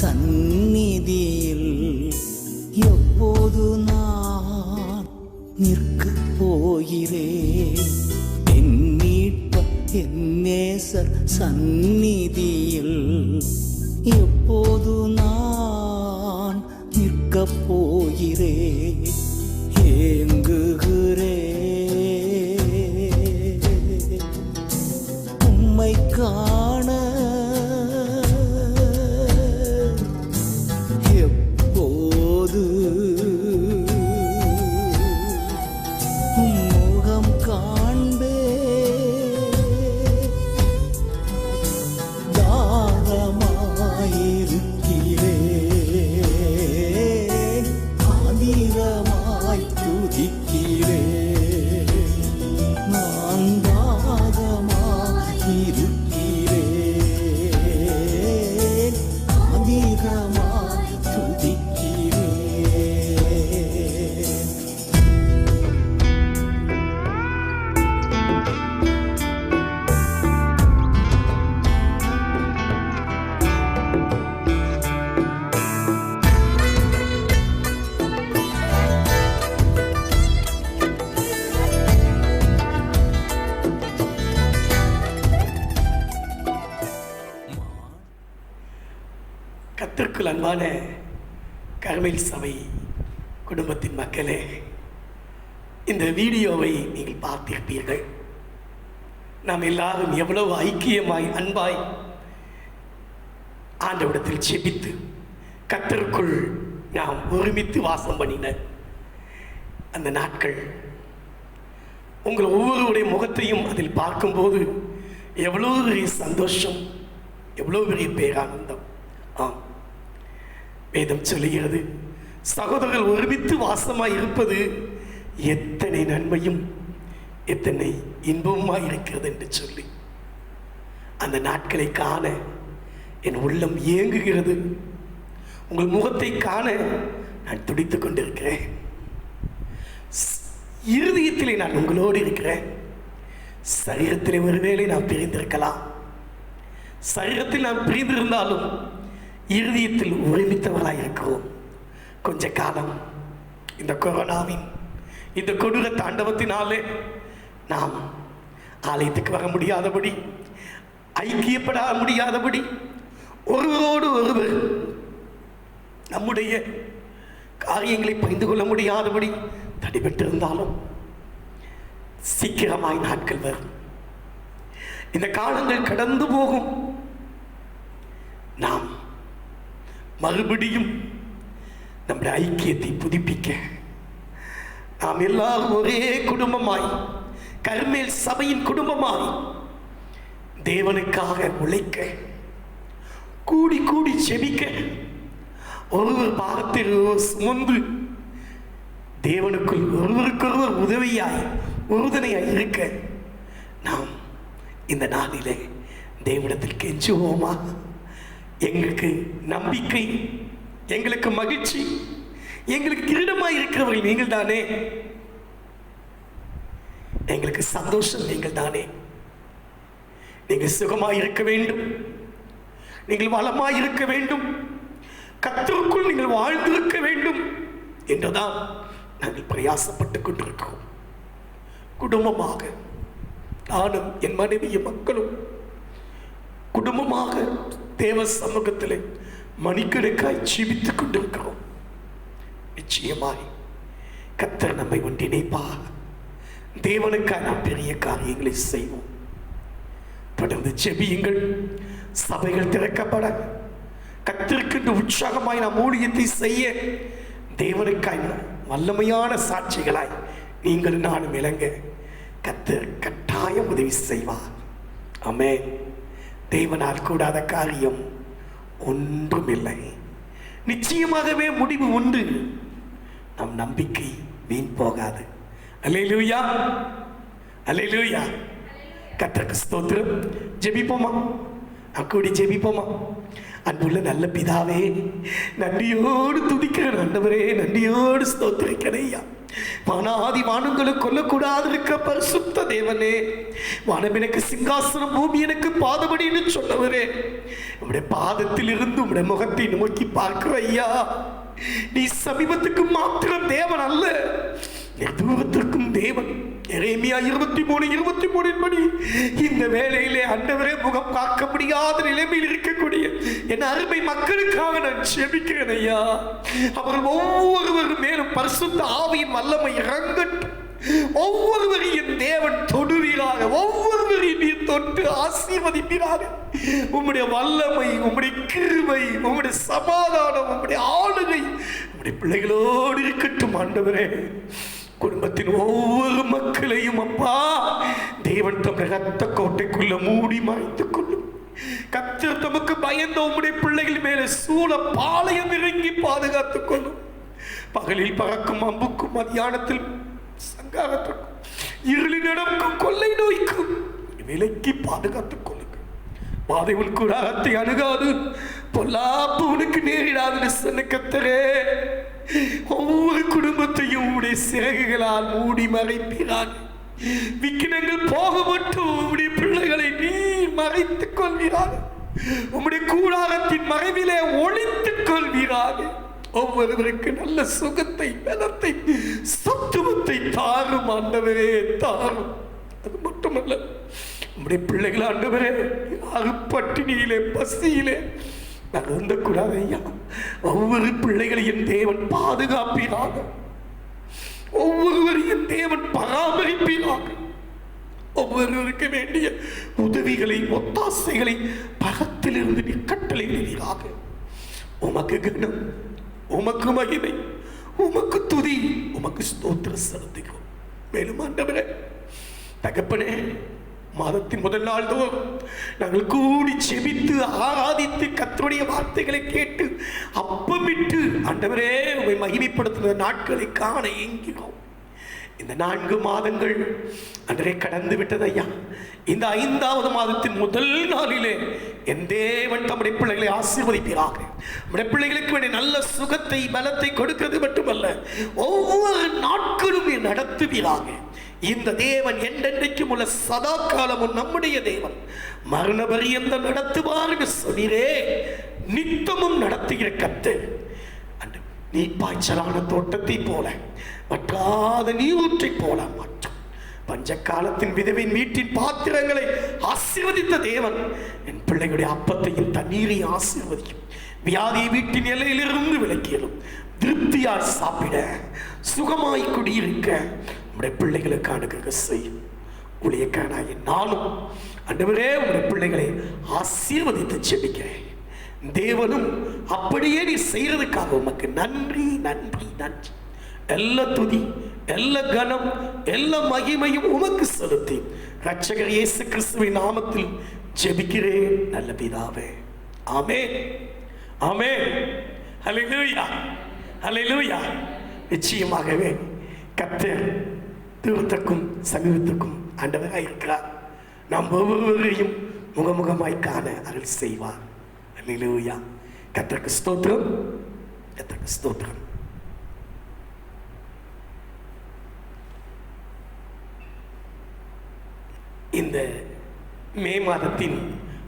சந்நிதியில் எப்போது நான் நிற்க போகிறேன். என் மீட்பர் என் நேசர் சந்நிதியில் எப்போது நான் நிற்க போகிறேன். ஏங்குகிறேன் உம்மை காண, எப்போது முகம் காண்பே. தாகமாயிருக்கிறேன், ஆதிரமா அதிகமாய் துதிக்கிறேன். கர்த்தருக்குள் அன்பான கர்மேல் சபை குடும்பத்தின் மக்களே, இந்த வீடியோவை நீங்கள் பார்த்திருப்பீர்கள். நாம் எல்லாரும் எவ்வளவு ஐக்கியமாய் அன்பாய் ஆண்டவரிடத்தில் செபித்து கர்த்தருக்குள் நாம் ஒருமித்து வாசம் பண்ணின அந்த நாட்கள், உங்கள் ஒவ்வொருவருடைய முகத்தையும் அதில் பார்க்கும்போது எவ்வளோ பெரிய சந்தோஷம், எவ்வளோ பெரிய பேரானந்தம். ஆம், வேதம் சொல்லுகிறது, சகோதரர்கள் ஒருமித்து வாசமாய் இருப்பது எத்தனை நன்மையும் எத்தனை இன்பமாய் இருக்கிறது என்று சொல்லி அந்த நாட்களை காண என் உள்ளம் ஏங்குகிறது. உங்கள் முகத்தை காண நான் துடித்துக் கொண்டிருக்கிறேன். இருதயத்திலே நான் உங்களோடு இருக்கிறேன். சரீரத்திலே ஒருவேளை நான் பிரிந்திருக்கலாம். சரீரத்தில் நாம் பிரிந்திருந்தாலும் இருதயத்தில் ஒருமித்தவர்களாக இருக்கிறோம். கொஞ்ச காலம் இந்த கொரோனாவின் இந்த கொடூர தாண்டவத்தினாலே நாம் ஆலயத்துக்கு வர முடியாதபடி, ஐக்கியப்பட முடியாதபடி, ஒருவரோடு ஒருவர் நம்முடைய காரியங்களை பகிர்ந்து கொள்ள முடியாதபடி தடைபட்டிருந்தாலும் சீக்கிரமாய் நாட்கள் வரும். இந்த காலங்கள் கடந்து போகும். நாம் மறுபடியும் நம்முடைய ஐக்கியத்தை புதுப்பிக்க நாம் எல்லாரும் ஒரே குடும்பமாய், கர்மேல் சபையின் குடும்பமாய் தேவனுக்காக உழைக்க, கூடி கூடி செபிக்க, ஒருவர் பாகத்தில் சுமந்து தேவனுக்குள் ஒருவருக்கொருவர் உதவியாய் உறுதுணையாய் இருக்க நாம் இந்த நாளிலே தேவனிடத்தில் கெஞ்சுவோமா? எங்களுக்கு நம்பிக்கை, எங்களுக்கு மகிழ்ச்சி, எங்களுக்கு கிரீடமாய் இருக்கிறவர்கள் நீங்கள் தானே. எங்களுக்கு சந்தோஷம் நீங்கள் தானே. நீங்கள் சுகமாய் இருக்க வேண்டும், நீங்கள் வளமாய் இருக்க வேண்டும், கர்த்தருக்குள் நீங்கள் வாழ்ந்திருக்க வேண்டும் என்றுதான் நாங்கள் பிரயாசப்பட்டுக் கொண்டிருக்கிறோம். குடும்பமாக நானும் என் மனைவியும் மக்களும் குடும்பமாக தேவ சமூகத்தில் மணிக்கணக்காய் ஜீவித்துக் கொண்டிருக்கிறோம். நிச்சயமாய் கர்த்தர் நம்மை ஒன்றிணைப்பா. தேவனுக்காக நாம் பெரிய காரியங்களை செய்வோம். தொடர்ந்து ஜெபியுங்கள். சபைகள் திறக்கப்பட, கர்த்தருக்கு உற்சாகமாய் நாம் ஊழியத்தை செய்ய, தேவனுக்காய் வல்லமையான சாட்சிகளாய் நீங்கள் நானும் விளங்க கர்த்தர் கட்டாயம் உதவி செய்வார். ஆமென். தேவனால் கூடாத காரியம் ஒன்றுமில்லை. நிச்சயமாகவே முடிவு உண்டு. நம் நம்பிக்கை வீண் போகாது. அல்லேலூயா, அல்லேலூயா. கர்த்தருக்கு ஸ்தோத்திரம். ஜெபிப்போமா? கூடி ஜெபிப்போமா? அன்புள்ள நல்ல பிதாவே, நன்றியோடு துதிக்கிறேன் ஆண்டவரே, நன்றியோடு ஸ்தோத்திரிக்கிறேன் ஐயா. வானாதி வானங்களுக்கு கொல்லக்கூடாது இருக்கிற பரிசுத்த தேவனே, வானம் எனக்கு சிங்காசனம், பூமி எனக்கு பாதபடின்னு சொன்னவரே, உம்முடைய பாதத்தில் இருந்து உம்முடைய முகத்தை நோக்கி பார்க்கிற ஐயா. நீ சமீபத்துக்கு மாத்திரம் தேவன் அல்ல, தூரத்திற்கும் தேவன். எரேமியா 23:23 படி இந்த வேளையிலே ஆண்டவரே முகம் பார்க்க முடியாத நிலைமையில் இருக்கக்கூடிய என் அருமை மக்களுக்காக நான் ஜெபிக்கிறேன் ஐயா. அவர்கள் ஒவ்வொருவர் மேலும் பரிசுத்த ஆவியின் வல்லமை இறங்கட்டும். ஒவ்வொருவரையும் தேவன் தொடுவீராக, ஒவ்வொருவரையும் நீ தொட்டு ஆசீர்வதிப்பீராக. உம்முடைய வல்லமை, உம்முடைய கிருபை, உம்முடைய சமாதானம், உம்முடைய ஆளுகை உம்முடைய பிள்ளைகளோடு இருக்கட்டும் ஆண்டவரே. குடும்பத்தின் ஒவ்வொரு மக்களையும் அப்பா தேவன் தம்முடைய ரத்த கோட்டைக்குள்ள மூடி மறைத்துக் கொள்ளும். கர்த்தர் தமக்கு பயந்த உம்முடைய பிள்ளைகள் மேலே சூழ பாளையம் இறங்கி பாதுகாத்துக் கொள்ளும். பகலில் பறக்கும் அம்புக்கும், மத்தியானத்தில் சங்காரத்திற்கும், இருளில் நடக்கும் கொள்ளை நோய்க்கும் விலக்கி பாதுகாத்துக் கொள்ளுங்க. வாதைகள் கூடாரத்தை அணுகாது, பொல்லாப்பு உனக்கு நேரிடாதுன்னு சொன்ன கர்த்தரே, ஒவ்வொரு குடும்பத்தையும் உடைய சிறகுகளால் மூடி மறைப்பீராக. விக்கினங்கள் போக மட்டும் உடைய பிள்ளைகளை நீர் மறைத்துக் கொள்வீராக. உம்முடைய கூடாரத்தின் மறைவிலே ஒளித்துக் கொள்வீராக. ஒவ்வொருவருக்கு நல்ல சுகத்தை, பலத்தை, சத்துவத்தை தாரும் ஆண்டவரே, தாரும். அது மட்டுமல்ல, உம்முடைய பிள்ளைகள் ஆண்டவரே யாரும் பட்டினியிலே பசியிலே நகர்ந்த கூடாது ஐயா. ஒவ்வொரு பிள்ளைகளையும் தேவன் பாதுகாப்பீராக. ஒவ்வொருவரையும் தேவன் பராமரிப்பீராக. ஒவ்வொருவருக்கு வேண்டிய உதவிகளை, ஒத்தாசைகளை பகத்திலிருந்து நீ கட்டளையிடுவீராக. உமக்கு கனம், உமக்கு மகிமை, உமக்கு துதி, உமக்கு ஸ்தோத்திரம் செலுத்துகிறோம். மேலும் ஆண்டவரே தகப்பனே, மாதத்தின் முதல் நாள் தோறும் நாங்கள் கூடி செபித்து ஆராதித்து கர்த்தருடைய வார்த்தைகளை கேட்டு அப்பமிட்டு ஆண்டவரே உம்மை மகிமைப்படுத்துகிற நாட்களை காண ஏங்குகிறோம். இந்த 4 மாதங்கள் அன்றே கடந்து விட்டது ஐயா. இந்த 5வது மாதத்தின் முதல் நாளிலே என் தேவன் தம்முடைய பிள்ளைகளை ஆசீர்வதிப்பீராக. நம்முடைய பிள்ளைகளுக்கு வேண்டிய நல்ல சுகத்தை, பலத்தை கொடுக்கிறது மட்டுமல்ல, ஒவ்வொரு நாட்களும் நடத்துவீராக. இந்த தேவன் என்றென்றைக்கும் உள்ள சதா காலமும் நம்முடைய தேவன் மரண பரியந்தம் நடத்துவார் என்று சொன்னீரே. நித்தமும் நடத்துகிற கர்த்தர், நீர்ப்பாய்ச்சலான தோட்டத்தை போல, வற்றாத நீரூற்றை போல மாற்றும். பஞ்ச காலத்தின் விதவின் வீட்டின் பாத்திரங்களை ஆசீர்வதித்த தேவன் என் பிள்ளைகளுடைய அப்பத்தையும் தண்ணீரையும் ஆசீர்வதிக்கும். வியாதியை வீட்டின் எல்லையிலிருந்து விலக்கியலும் திருப்தியாய் சாப்பிட, சுகமாய் குடியிருக்க உடைய பிள்ளைகளுக்கு அனுகிரக செய்யும். ஊழியக்காரனாகிய நானும் ஆண்டவரே உடைய பிள்ளைகளை ஆசீர்வதித்து ஜெபிக்கிறேன். தேவனும் அப்படியே நீ செய்யறதுக்காக உமக்கு நன்றி நன்றி நன்றி. எல்லா துதி, எல்லா கனம், எல்லா மகிமையும் உமக்கு செலுத்தி இரட்சகர் இயேசு கிறிஸ்துவின் நாமத்தில் ஜெபிக்கிறேன் நல்ல பிதாவே. ஆமென், ஆமென். ஹல்லேலூயா, ஹல்லேலூயா. நிச்சயமாகவே கர்த்தர் தூரத்துக்கும் சமீபத்துக்கும் ஆண்டவராக இருக்கிறார். நாம் ஒவ்வொருவரையும் முகமுகமாய் காண அருள் செய்வார். அல்லேலூயா. கர்த்தருக்கு ஸ்தோத்திரம், கர்த்தருக்கு ஸ்தோத்திரம். இந்த மே மாதத்தின்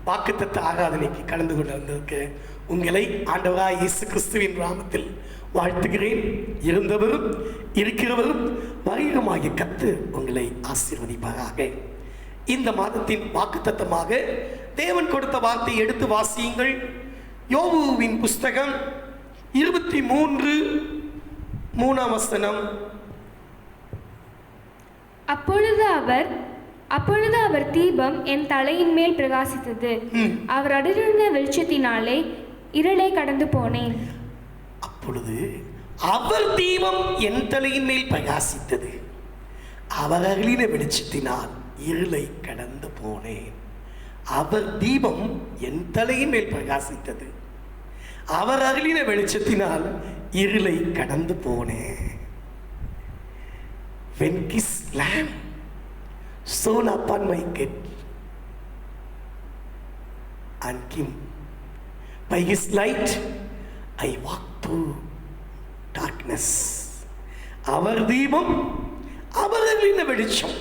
வாக்குத்தத்த ஆராதனைக்கு கலந்து கொண்டு வந்திருக்க உங்களை ஆண்டவராய் இயேசு கிறிஸ்துவின் நாமத்தில் வாழ்த்துகிறேன். இருந்தவரும் இருக்கிறவரும் வருகிறமாகிய கர்த்தர் உங்களை ஆசீர்வதிப்பாராக. இந்த மாதத்தின் வாக்குத்தத்தமாக தேவன் கொடுத்த வார்த்தையை எடுத்து வாசியுங்கள். யோபுவின் புஸ்தகம் 23:3 அப்பொழுது அவர் தீபம் என் தலையின் மேல் பிரகாசித்தது. அவர் அருளின வெளிச்சத்தினாலே இருளை கடந்து போனேன். அப்பொழுது அவர் தீபம் என் தலையின் மேல் பிரகாசித்தது, அவர் அருளின வெளிச்சத்தினால் இருளை கடந்து போனேன். அவர் தீபம் என் தலையின் மேல் பிரகாசித்தது, அவர் அருளின வெளிச்சத்தினால் இருளை கடந்து போனேன். When his lamp shone upon my head and came by his light I walked through darkness. அவர் தீபம் அவர் அருளின வெளிச்சம்,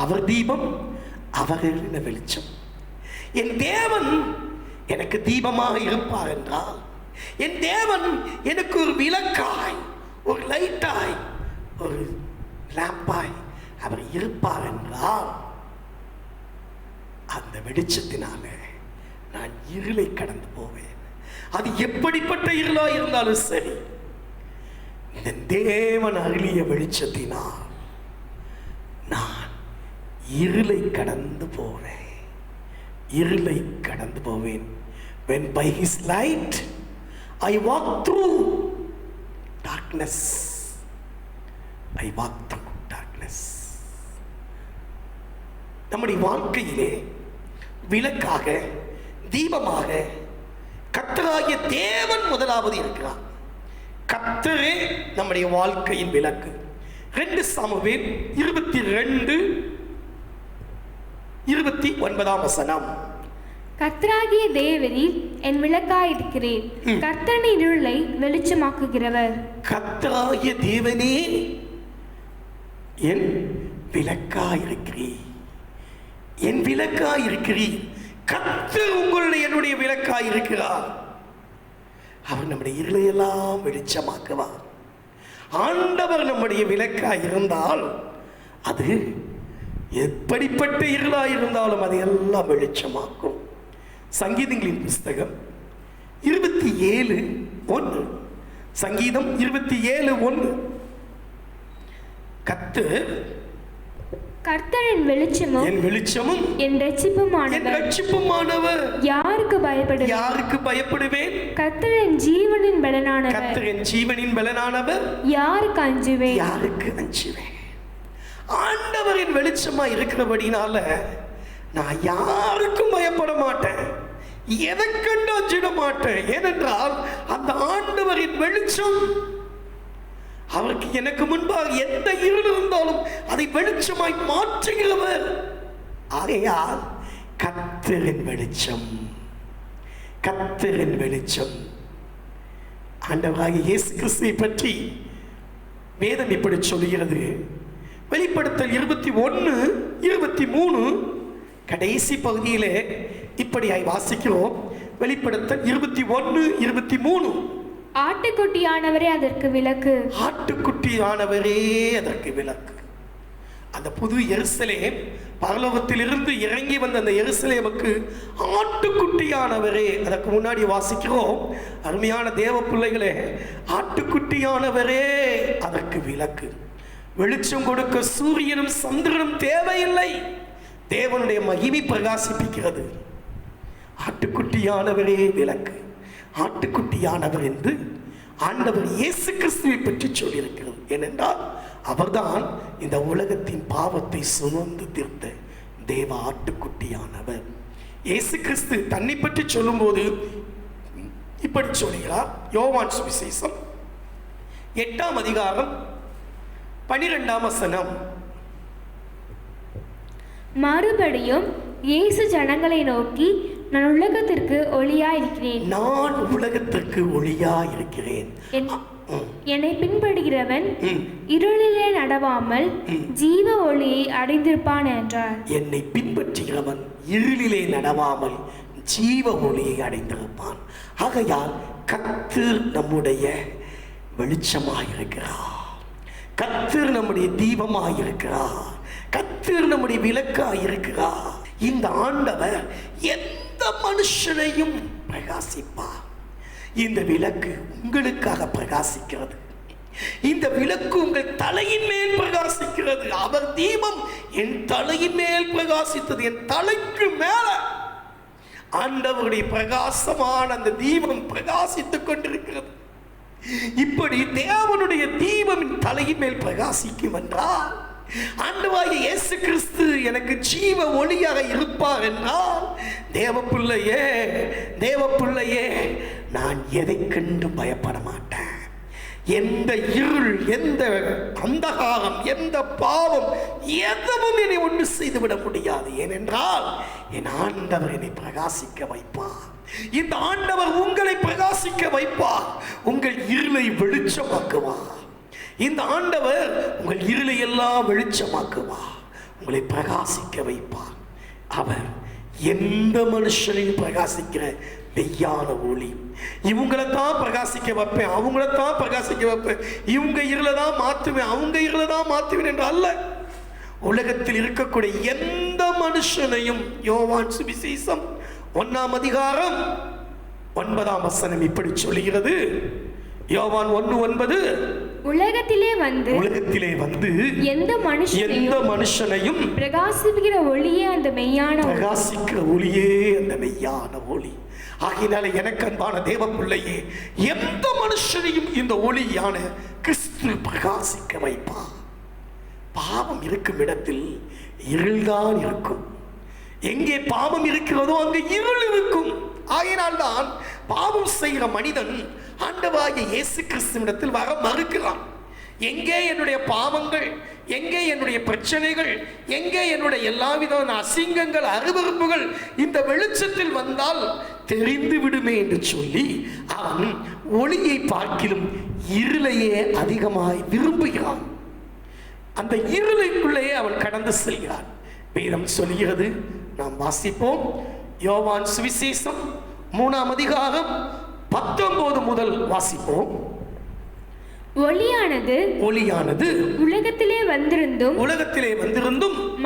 அவர் தீபம் அவர் அருளின வெளிச்சம். என் தேவன் எனக்கு தீபமாக இருப்பார் என்றால், என் தேவன் எனக்கு ஒரு விளக்காய், ஒரு லைட்டாய், ஒரு லாம்பாய் அவர் இருப்பார் என்றால், அந்த வெளிச்சத்தினால நான் இருளை கடந்து போவேன். அது எப்படிப்பட்ட இருளாய் இருந்தாலும் சரி, இந்த தேவன் அருளிய வெளிச்சத்தினால் நான் இருளை கடந்து போவேன், இருளை கடந்து போவேன். When by his light I walk through darkness, I walk through darkness. நம்முடைய வாழ்க்கையிலே விளக்காக, தீபமாக கர்த்தராகிய தேவன் முதலாவது இருக்கிறார். கர்த்தரே நம்முடைய வாழ்க்கையின் விளக்கு. 2 சாமுவேல் 22:29 கர்த்தராகிய தேவரீர் என் விளக்காயிருக்கிறீர். கர்த்தரின் இருளை வெளிச்சமாக்குகிறவர். கர்த்தராகிய தேவனே என் விளக்காயிருக்கிறீர். என் விளக்காயிருக்கிறீர். கர்த்தர் உங்களுடைய என்னுடைய விளக்காயிருக்கிறார். அவர் நம்முடைய இருளையெல்லாம் வெளிச்சமாக்குவார். ஆண்டவர் நம்முடைய விளக்காய் இருந்தால் அது எப்படிப்பட்ட இருளாய் இருந்தாலும் அதையெல்லாம் வெளிச்சமாக்கும். சங்கீதங்களின் புஸ்தகம் 27:1. சங்கீதம் 27:1. கர்த்தரின் வெளிச்சமும் என் வெளிச்சமும் என் ரட்சிப்புமானவர். யாருக்கு பயப்படுவேன்? கர்த்தரின் ஜீவனின் பலனானவர். கர்த்தரின் ஜீவனின் பலனானவர். யாருக்கு அஞ்சுவேன்? ஆண்டவரின் வெளிச்சமா இருக்கிறபடினால நான் யாருக்கும் பயப்பட மாட்டேன், எதை கண்டு அஞ்சிட மாட்டேன். ஏனென்றால் அந்த ஆண்டவரின் வெளிச்சம் அவருக்கு எனக்கு முன்பாக எந்த இருள் இருந்தாலும் அதை வெளிச்சமாய் மாற்றுகிறவர். ஆகையால் கர்த்தரின் வெளிச்சம், கர்த்தரின் வெளிச்சம். ஆண்டவராகிய இயேசு கிறிஸ்துவை பற்றி வேதம் இப்படி சொல்கிறது. வெளிப்படுத்தல் 21:23 கடைசி பகுதியிலே இப்படியாய் வாசிக்கிறோம். வெளிப்படுத்தல் 21:23. ஆட்டுக்குட்டியானவரே அதற்கு விளக்கு. ஆட்டுக்குட்டியானவரே அதற்கு விளக்கு. அந்த புது எருசலேம், பரலோகத்திலிருந்து இறங்கி வந்த அந்த எருசலேமுக்கு ஆட்டுக்குட்டியானவரே. அதற்கு முன்னாடி வாசிக்கிறோம், அருமையான தேவ பிள்ளைகளே, ஆட்டுக்குட்டியானவரே அதற்கு விளக்கு. வெளிச்சம் கொடுக்க சூரியனும் சந்திரனும் தேவையில்லை, தேவனுடைய மகிமை பிரகாசிப்பிக்கிறது. ஆட்டுக்குட்டியானவரே விளக்கு. ஆட்டுக்குட்டியானவர் என்று ஆண்டவர் இயேசு கிறிஸ்துவை பற்றி சொல்லியிருக்கிறது. ஏனென்றால் அவர்தான் இந்த உலகத்தின் பாவத்தை சுமந்து தீர்த்த தேவ ஆட்டுக்குட்டியானவர். இயேசு கிறிஸ்து தன்னை பற்றி சொல்லும்போது இப்படி சொல்கிறார். யோவான் சுவிசேஷம் 8ஆம் அதிகாரம் 12ஆம் வசனம். மறுபடியும் இயேசு ஜனங்களை நோக்கி, நான் உலகத்திற்கு ஒளியாயிருக்கிறேன். நான் உலகத்திற்கு ஒளியாயிருக்கிறேன். என்னை பின்படுகிறவன் இருளிலே நடவாமல் ஜீவ ஒளியை அடைந்திருப்பான் என்றார். என்னை பின்பற்றுகிறவன் இருளிலே நடவாமல் ஜீவ ஒளியை அடைந்திருப்பான். ஆகையால் கர்த்தர் நம்முடைய வெளிச்சமாயிருக்கிறார். கர்த்தர் நம்முடைய தீபமாயிருக்கிறார். கர்த்தர் நம்முடைய விளக்காயிருக்கிறார். இந்த ஆண்டவர் எந்த மனுஷனையும் பிரகாசிப்பார். இந்த விளக்கு உங்களுக்காக பிரகாசிக்கிறது. இந்த விளக்கு உங்கள் தலையின் மேல் பிரகாசிக்கிறது. அவர் தீபம் என் தலையின் மேல் பிரகாசித்தது. என் தலைக்கு மேல ஆண்டவருடைய பிரகாசமான அந்த தீபம் பிரகாசித்துக் கொண்டிருக்கிறது. இப்படி தேவனுடைய தீபம் என் தலையின் மேல் பிரகாசிக்கும் என்றால், ஆண்டவராகிய இயேசு கிறிஸ்து எனக்கு ஜீவ ஒளியாக இருப்பார் என்றால், தேவப்பிள்ளையே, தேவப்பிள்ளையே, நான் எதை கண்டு பயப்பட மாட்டேன். எந்த இருள், எந்த அந்தகாரம், எந்த பாவம் எதுவும் என்னை ஒன்று செய்துவிட முடியாது. ஏனென்றால் என் ஆண்டவர் என்னை பிரகாசிக்க வைப்பார். இந்த ஆண்டவர் உங்களை பிரகாசிக்க வைப்பார். உங்கள் இருளை வெளிச்சமாக்குவார். இந்த ஆண்டவர் உங்கள் இருளை எல்லாம் வெளிச்சமாக்குவார். உங்களை பிரகாசிக்க வைப்பார். அவர் எந்த மனுஷனையும் பிரகாசிக்கிற மெய்யான ஒளி. இவங்களை தான் பிரகாசிக்க வைப்பேன், அவங்கள தான் பிரகாசிக்க வைப்பேன், இவங்க இருளை தான் மாற்றுவேன், அவங்க இருளை தான் மாற்றுவேன் என்று அல்ல. உலகத்தில் இருக்கக்கூடிய எந்த மனுஷனையும் யோவான் சுவிசேஷம் 1ஆம் அதிகாரம் 9ஆம் வசனம் இப்படி சொல்லுகிறது. யோவான் 1:9, உலகத்திலே வந்து எந்த மனுஷனையும் பிரகாசிக்கிற ஒளியே அந்த மெய்யான ஒளி. ஆகையினால எனக்கு அன்பான தேவ பிள்ளையே, எந்த மனுஷனையும் இந்த ஒளியான கிறிஸ்து பிரகாசிக்க வைப்பார். பாவம் இருக்கும் இடத்தில் இருள்தான் இருக்கும். எங்கே பாவம் இருக்கிறதோ அங்கே இருள் இருக்கும். ஆகையினால்தான் பாவம் செய்கிற மனிதன் ஆண்டவராகிய இயேசு கிறிஸ்துவிடத்தில் வர மறுக்கிறான். எங்கே என்னுடைய பாவங்கள், எங்கே என்னுடைய பிரச்சனைகள், எங்கே என்னுடைய எல்லா விதமான அசிங்கங்கள், அருவருப்புகள் இந்த வெளிச்சத்தில் வந்தால் தெரிந்து விடுமே என்று சொல்லி அவன் ஒளியை பார்க்கிலும் இருளையே அதிகமாய் விரும்புகிறான். அந்த இருளைக்குள்ளே அவன் கடந்து செல்கிறான். வேதம் சொல்கிறது, நாம் வாசிப்போம். யோவான் சுவிசேஷம் 3ஆம் அதிகாரம் 19 முதல் வாசிப்போம். ஒளியானது உலகத்திலே வந்திருந்தும்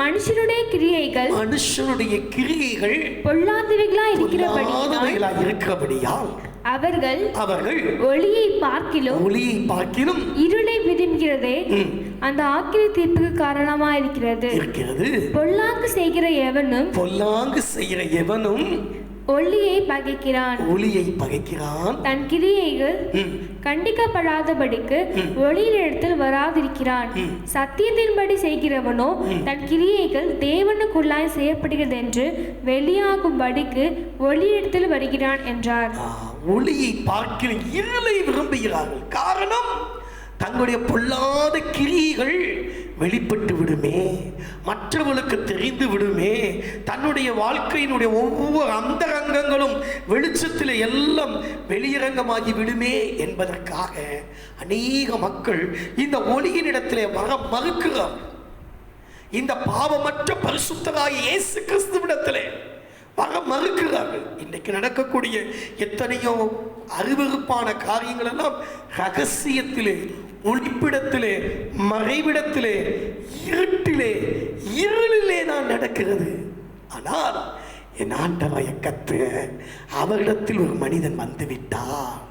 மனுஷனுடைய கிரியைகள் பொல்லாதவைகளாய் இருக்கிறபடியால் அவர்கள் ஒளியை பார்க்கிலும் இருளை விரும்புகிறதே அந்த ஆக்கினை தீர்ப்புக்கு காரணமாக இருக்கிறது. பொல்லாங்கு செய்கிற எவனும் ஒளியை பகைக்கிறான், தன் கிரியைகள் கண்டிக்கப்படாதபடிக்கு ஒளியினிடத்தில் வராதிருக்கிறான். சத்தியத்தின்படி செய்கிறவனோ தன் கிரியைகள் தேவனுக்குள்ளாய் செய்யப்படுகிறது என்று வெளியாகும்படிக்கு ஒளியிடத்தில் வருகிறான் என்றார். ஒளியை பார்க்கிற இருளை விரும்புகிறார்கள். காரணம், தங்களுடைய பொல்லாத கிரியைகள் வெளிப்பட்டு விடுமே, மற்றவர்களுக்கு தெரிந்து விடுமே, தன்னுடைய வாழ்க்கையினுடைய ஒவ்வொரு அந்தரங்கங்களும் வெளிச்சத்தில் எல்லாம் வெளியரங்கமாகி விடுமே என்பதற்காக அநேக மக்கள் இந்த ஒளியின் இடத்திலே வர மறுக்கிறார். இந்த பாவமற்ற பரிசுத்தராகிய இயேசு கிறிஸ்துவிடத்திலே வர மறுக்கிறார்கள். இன்றைக்கு நடக்கக்கூடிய எத்தனையோ அருவருப்பான காரியங்கள் எல்லாம் ரகசியத்திலே, ஒளிப்பிடத்திலே, மறைவிடத்திலே, இருளிலே தான் நடக்கிறது. ஆனால் என் ஆண்டவராகிய கர்த்தர் அவரிடத்தில் ஒரு மனிதன் வந்துவிட்டார்.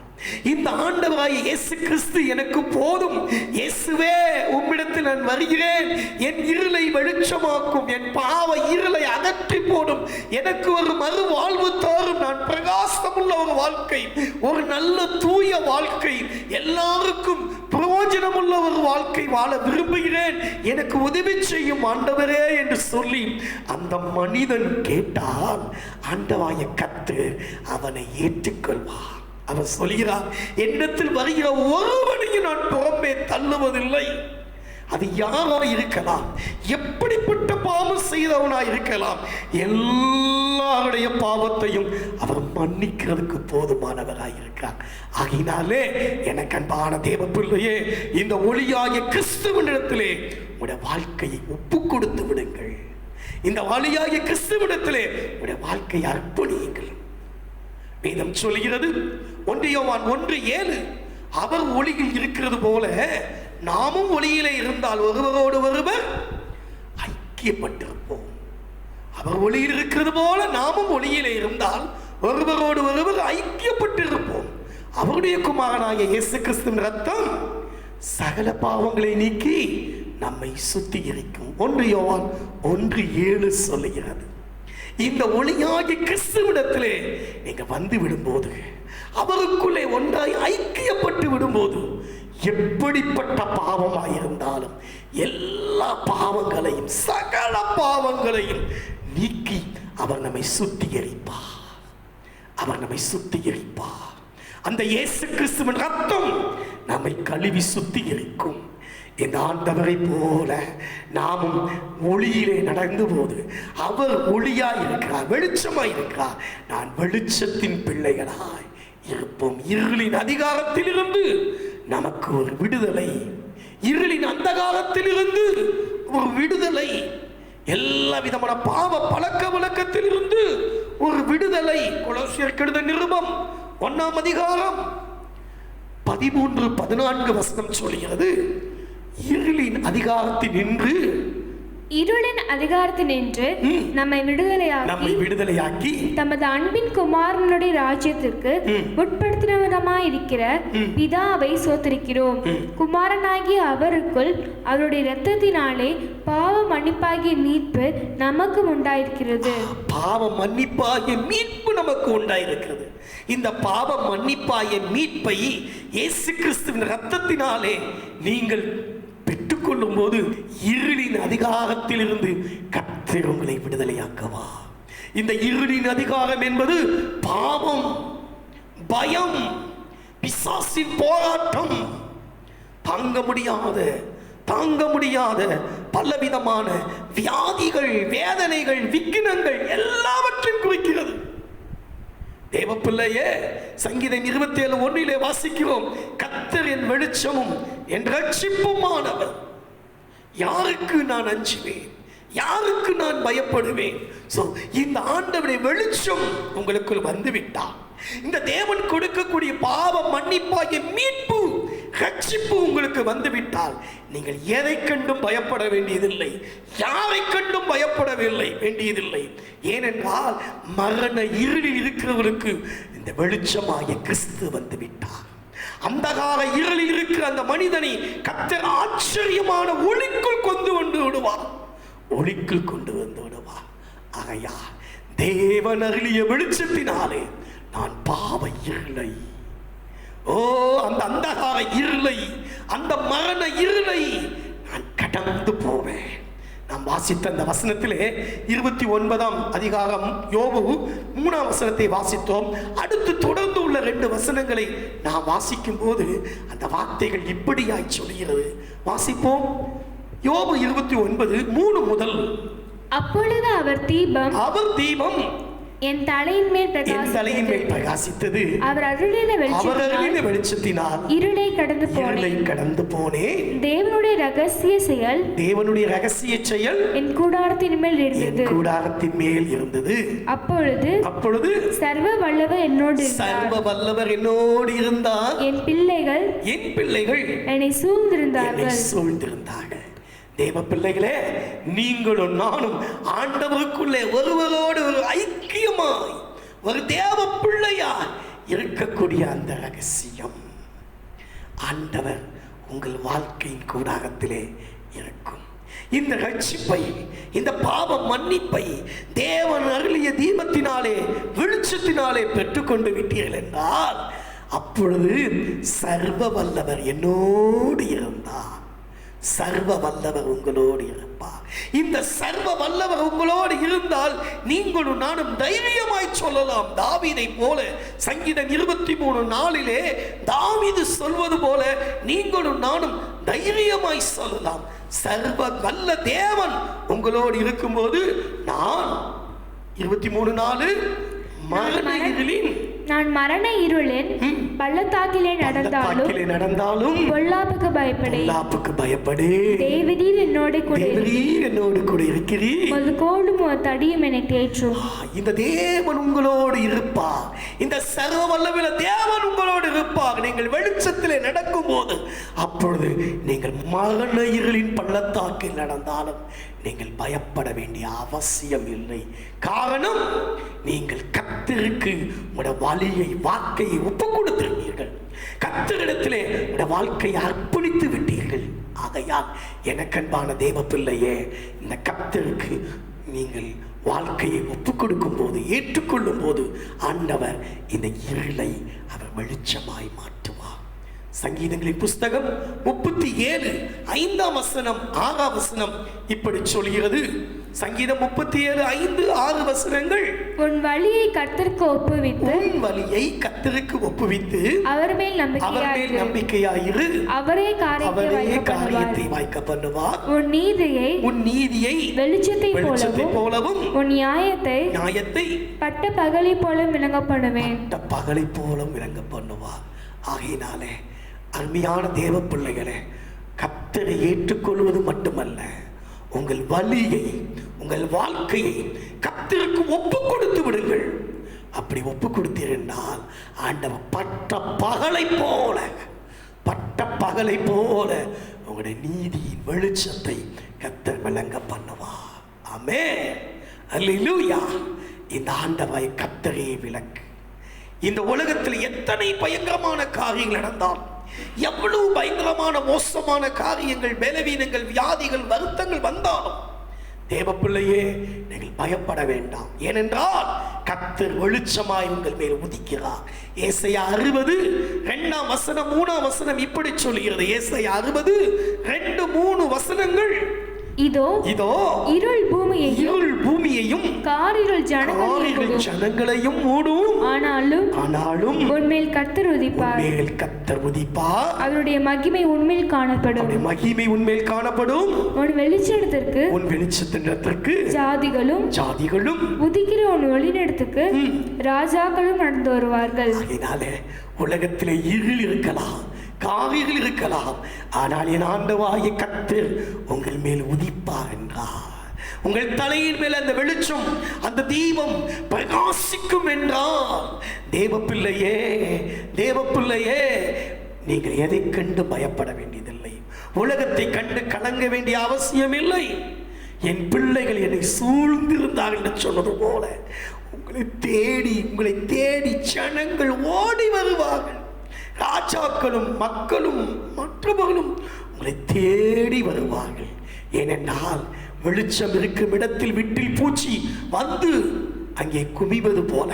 இந்த ஆண்டவராகிய இயேசு கிறிஸ்து எனக்கு போதும். இயேசுவே, உம்மிடத்தில் நான் வருகிறேன். என் இருளை வெளிச்சமாக்கும், என் பாவ இருளை அகற்றி போடும், எனக்கு ஒரு மறு வாழ்வு தரும். நான் பிரகாசமுள்ள ஒரு வாழ்க்கை, ஒரு நல்ல தூய வாழ்க்கை, எல்லாருக்கும் பிரயோஜனமுள்ள ஒரு வாழ்க்கை வாழ விரும்புகிறேன். எனக்கு உதவி செய்யும் ஆண்டவரே என்று சொல்லி அந்த மனிதன் கேட்டால் ஆண்டவராகிய கர்த்தர் அவனை ஏற்றுக்கொள்வார். அவர் சொல்கிறார், என்னிடத்தில் வருகிற ஒருவனையும் நான் புறம்பே தள்ளுவதில்லை. அது யாராக இருக்கலாம், எப்படிப்பட்ட பாவம் செய்தவனாய் இருக்கலாம், எல்லாருடைய பாவத்தையும் அவர் மன்னிக்கிறதுக்கு போதுமானவராய் இருக்கிறார். ஆகினாலே எனக்கு அன்பான தேவ பிள்ளையே, இந்த ஒளியாகிய கிறிஸ்துவினிடத்திலே உடைய வாழ்க்கையை ஒப்பு கொடுத்து விடுங்கள். இந்த ஒளியாகிய கிறிஸ்துவினிடத்திலே உடைய வாழ்க்கையை அர்ப்பணியுங்கள். வேதம் சொல்கிறது, 1 யோவான் 1:7, அவர் ஒளியில் இருக்கிறது போல நாமும் ஒளியிலே இருந்தால் ஒருவரோடு ஒருவர் ஐக்கியப்பட்டிருப்போம். அவர் ஒளியில் இருக்கிறது போல நாமும் ஒளியிலே இருந்தால் ஒருவரோடு ஒருவர் ஐக்கியப்பட்டிருப்போம். அவருடைய குமாரனாகிய இயேசு கிறிஸ்துவின் ரத்தம் சகல பாவங்களை நீக்கி நம்மை சுத்திகரிக்கும். 1 யோவான் 1:7 சொல்லுகிறது. இந்த ஒளியாகிய கிறிஸ்துவிடத்திலே நீங்க வந்து விடும்போது, அவருக்குள்ளே ஒன்றாய் ஐக்கியப்பட்டு விடும்போது, எப்படிப்பட்ட பாவமாயிருந்தாலும் எல்லா பாவங்களையும், சகல பாவங்களையும் நீக்கி அவர் நம்மை சுத்திகரிப்பார். அந்த இயேசு கிறிஸ்துவின் ரத்தம் நம்மை கழுவி சுத்திகரிக்கும். இந்த ஆண்டவரை போல நாமும் ஒளியிலே நடந்து போது, அவர் ஒளியாய் இருக்கிறார், வெளிச்சமாய் இருக்கிறார். நான் வெளிச்சத்தின் பிள்ளைகளாய் இருப்போம். இருளின் அதிகாரத்தில் இருந்து நமக்கு ஒரு விடுதலை, இருளின் அந்தகாரத்தில் இருந்து ஒரு விடுதலை, எல்லா விதமான பாவ பழக்க வழக்கத்தில் இருந்து ஒரு விடுதலை. கொலோசியருக்கு எழுதின நிருபம் 1ஆம் அதிகாரம் 13-14 சொல்கிறது, இருளின் அதிகாரத்தில் நின்று நம்மை விடுதலையாக்கி தமது அன்பின் குமாரனுடைய ராஜ்யத்திற்கு உட்படுத்தினவராயிருக்கிற பிதாவை சோதரிக்கிறோம். குமாரனாகிய அவருக்குள் அவருடைய இரத்தத்தினாலே பாவ மன்னிப்பாகிய மீட்பு நமக்கு உண்டாயிருக்கிறது. பாவ மன்னிப்பாகிய மீட்பு நமக்கு உண்டாயிருக்கிறது. இந்த பாவ மன்னிப்பாகிய மீட்பை இயேசு கிறிஸ்துவின் இரத்தத்தினாலே நீங்கள் பெற்றுக்கொள்ளும் போது இருளின் அதிகாரத்தில் இருந்து கர்த்தர் உங்களை விடுதலையாக்கவா. இந்த இருளின் அதிகாரம் என்பது பாவம், பயம், பிசாசின் போராட்டம். தாங்க முடியாத பலவிதமான வியாதிகள், வேதனைகள், விக்கினங்கள் எல்லாவற்றையும் குறிக்கிறது. தேவப்பிள்ளையே, சங்கீதம் 27:1 வாசிக்கிறோம், கர்த்தர் என் வெளிச்சமும் என் ரட்சிப்புமானவர், யாருக்கு நான் அஞ்சுவேன், யாருக்கு நான் பயப்படுவேன்? இந்த ஆண்டவருடைய வெளிச்சம் உங்களுக்குள் வந்துவிட்டார். இந்த தேவன் கொடுக்கக்கூடிய பாவ மன்னிப்பாகிய மீட்பு, ரட்சிப்பு உங்களுக்கு வந்துவிட்டால் நீங்கள் எதை கண்டும் பயப்பட வேண்டியதில்லை, யாரை கண்டும் வேண்டியதில்லை. ஏனென்றால் மரண இருளில் இருக்கிறவருக்கு இந்த வெளிச்சமாகிய கிறிஸ்து வந்துவிட்டார். அந்தகார இருளில் இருக்கிற அந்த மனிதனை கர்த்தர் ஆச்சரியமான ஒளிக்குள் கொண்டு வந்து விடுவார். ஆகையால் தேவன் அருளிய வெளிச்சத்தினாலே நான் பாவ இருளை, அந்த அந்தகார இருளை, அந்த மரண இருளை நான் கடந்து போவேன். நாம் வாசித்த அந்த வசனத்திலே 29ஆம் அதிகாரம் யோபு 3ஆம் வசனத்தை வாசித்தோம். அடுத்து தொடர்ந்து உள்ள 2 வசனங்களை நாம் வாசிக்கும் போது அந்த வார்த்தைகள் இப்படியாய் சொல்கிறது. வாசிப்போம். யோபு 29:3 முதல். அப்பொழுது அவர் தீபம் என் தலையின் மேல் பிரகாசித்தது. அவர் அருளின வெளிச்சத்தினால் இருளை கடந்து போனேன். தேவனுடைய ரகசிய செயல் என் கூடாரத்தின் மேல் இருந்தது. அப்பொழுது சர்வ வல்லவர் என்னோடு இருந்தார். என் பிள்ளைகள் என்னை சூழ்ந்திருந்தார்கள். தேவ பிள்ளைகளே, நீங்களும் நானும் ஆண்டவருக்குள்ளே ஒருவரோடு ஒரு ஐக்கியமாய் ஒரு தேவ பிள்ளையாய் இருக்கக்கூடிய அந்த ரகசியம் ஆண்டவர் உங்கள் வாழ்க்கையின் கூடாரத்திலே இருக்கும். இந்த ரட்சிப்பை, இந்த பாவ மன்னிப்பை தேவன் அருளிய தீபத்தினாலே, வெளிச்சத்தினாலே பெற்றுக்கொண்டு விட்டீர்கள் என்றால் அப்பொழுது சர்வ வல்லவர் என்னோடு இருந்தார். சர்வ வல்லவர் உங்களோடு இருப்பார். இந்த சர்வ வல்லவர் உங்களோடு இருந்தால் நீங்களும் நானும் தைரியமாய் சொல்லலாம். தாவீதை போல சங்கீதம் 23:4 தாவீது சொல்வது போல நீங்களும் நானும் தைரியமாய் சொல்லலாம். சர்வ வல்ல தேவன் உங்களோடு இருக்கும்போது நான் 23:4 நான் மரண இருளின் பள்ளத்தாக்கிலே நடந்தாலும் பொல்லாப்புக்கு பயப்படே. தேவரீர் என்னோடு கூட இருக்கிறீர். உமது கோலும் உமது தடியும் என்னை தேற்றும். இந்த தேவன் உங்களோடு இருப்பார். இந்த சர்வ வல்லமையுள்ள தேவன் உங்களோடு இருப்பார். நீங்கள் வெளிச்சத்திலே நடக்கும் போது அப்பொழுது நீங்கள் மரண இருளின் பள்ளத்தாக்கில் நடந்தாலும் நீங்கள் பயப்பட வேண்டிய அவசியம் இல்லை. காரணம், நீங்கள் கர்த்தருக்கு உங்களுடைய வழியை, வாக்கையை ஒப்பு கொடுத்திருந்தீர்கள். கர்த்தரிடத்திலே உங்களுடைய வாழ்க்கையை அர்ப்பணித்து விட்டீர்கள். ஆகையால் எனக்கன்பான தேவ பிள்ளையே, இந்த கர்த்தருக்கு நீங்கள் வாழ்க்கையை ஒப்பு கொடுக்கும் போது, ஏற்றுக்கொள்ளும் போது ஆண்டவர் இந்த இருளை அவர் வெளிச்சமாய் மாற்றுவார். சங்கீதங்களின் புஸ்தகம் 37:5 இப்படி சொல்கிறது. சங்கீதம் 37:5-6 வசனங்கள். உன் வழியை கர்த்தருக்கு ஒப்புவித்து அவர் மேல் நம்பிக்கையாயிரு. அவரே காரியத்தை வாய்க்க பண்ணுவார். உன் நீதியை வெளிச்சத்தை போலவும் உன் நியாயத்தை பட்ட பகலை போல விளங்க பண்ணுவார். ஆகையினாலே அருமையான தேவ பிள்ளைகளே, கர்த்தரை ஏற்றுக்கொள்வது மட்டுமல்ல, உங்கள் வழியை, உங்கள் வாழ்க்கையை கர்த்தருக்கு ஒப்பு கொடுத்து விடுங்கள். அப்படி ஒப்பு கொடுத்தீர்கள் ஆண்டவர் பட்ட பகலை போல உங்களுடைய நீதியின் வெளிச்சத்தை கர்த்தர் விளங்க பண்ணுவார். ஆமென், அல்லேலூயா. இந்த ஆண்டவரை கர்த்தரே விளக்கு. இந்த உலகத்தில் எத்தனை பயங்கரமான காரியங்கள் நடந்தாலும், எவ்வளவு பயங்கரமான மோசமான காரியங்கள், பலவீனங்கள், வியாதிகள், வருத்தங்கள் வந்தாலும் தேவ பிள்ளையே, நீங்கள் பயப்பட வேண்டாம். ஏனென்றால் கர்த்தர் வெளிச்சமாய் உங்கள் மேல் உதிக்கிறார். ஏசாயா 60:2-3 இப்படி சொல்கிறது. ஏசாயா 60:2-3 வசனங்கள். இதோ இதோ இருள் பூமியையும் காரிருள் ஜனங்களையும் மூடும். ஆனாலும் உன்மேல் கர்த்தர் உதிப்பார். அவருடைய மகிமை உன்மேல் காணப்படும். உன் வெளிச்சத்திற்கு ஜாதிகளும் உதிக்கிற உன் ஒளியிடத்துக்கு ராஜாக்களும் நடந்து வருவார்கள். உலகத்திலே இருள் இருக்கலாம், காரிருள் இருக்கலாம், ஆனால் என் ஆண்டவராகிய கர்த்தர் உங்கள் மேல் உதிப்பார் என்றார். உங்கள் தலையின் மேல் அந்த வெளிச்சம், அந்த தீபம் பிரகாசிக்கும் என்றால், தேவ பிள்ளையே நீங்கள் எதை கண்டு பயப்பட வேண்டியதில்லை. உலகத்தை கண்டு கலங்க வேண்டிய அவசியம் இல்லை. என் பிள்ளைகள் என்னை சூழ்ந்திருந்தார்கள் என்று சொன்னது போல உங்களை தேடி ஜனங்கள் ஓடி வருவார்கள். ராஜாக்களும் மக்களும் மற்றவர்களும் உங்களை தேடி வருவார்கள். ஏனென்றால் வெளிச்சம் இருக்கும் இடத்தில் விட்டில் பூச்சி வந்து அங்கே குமிவது போல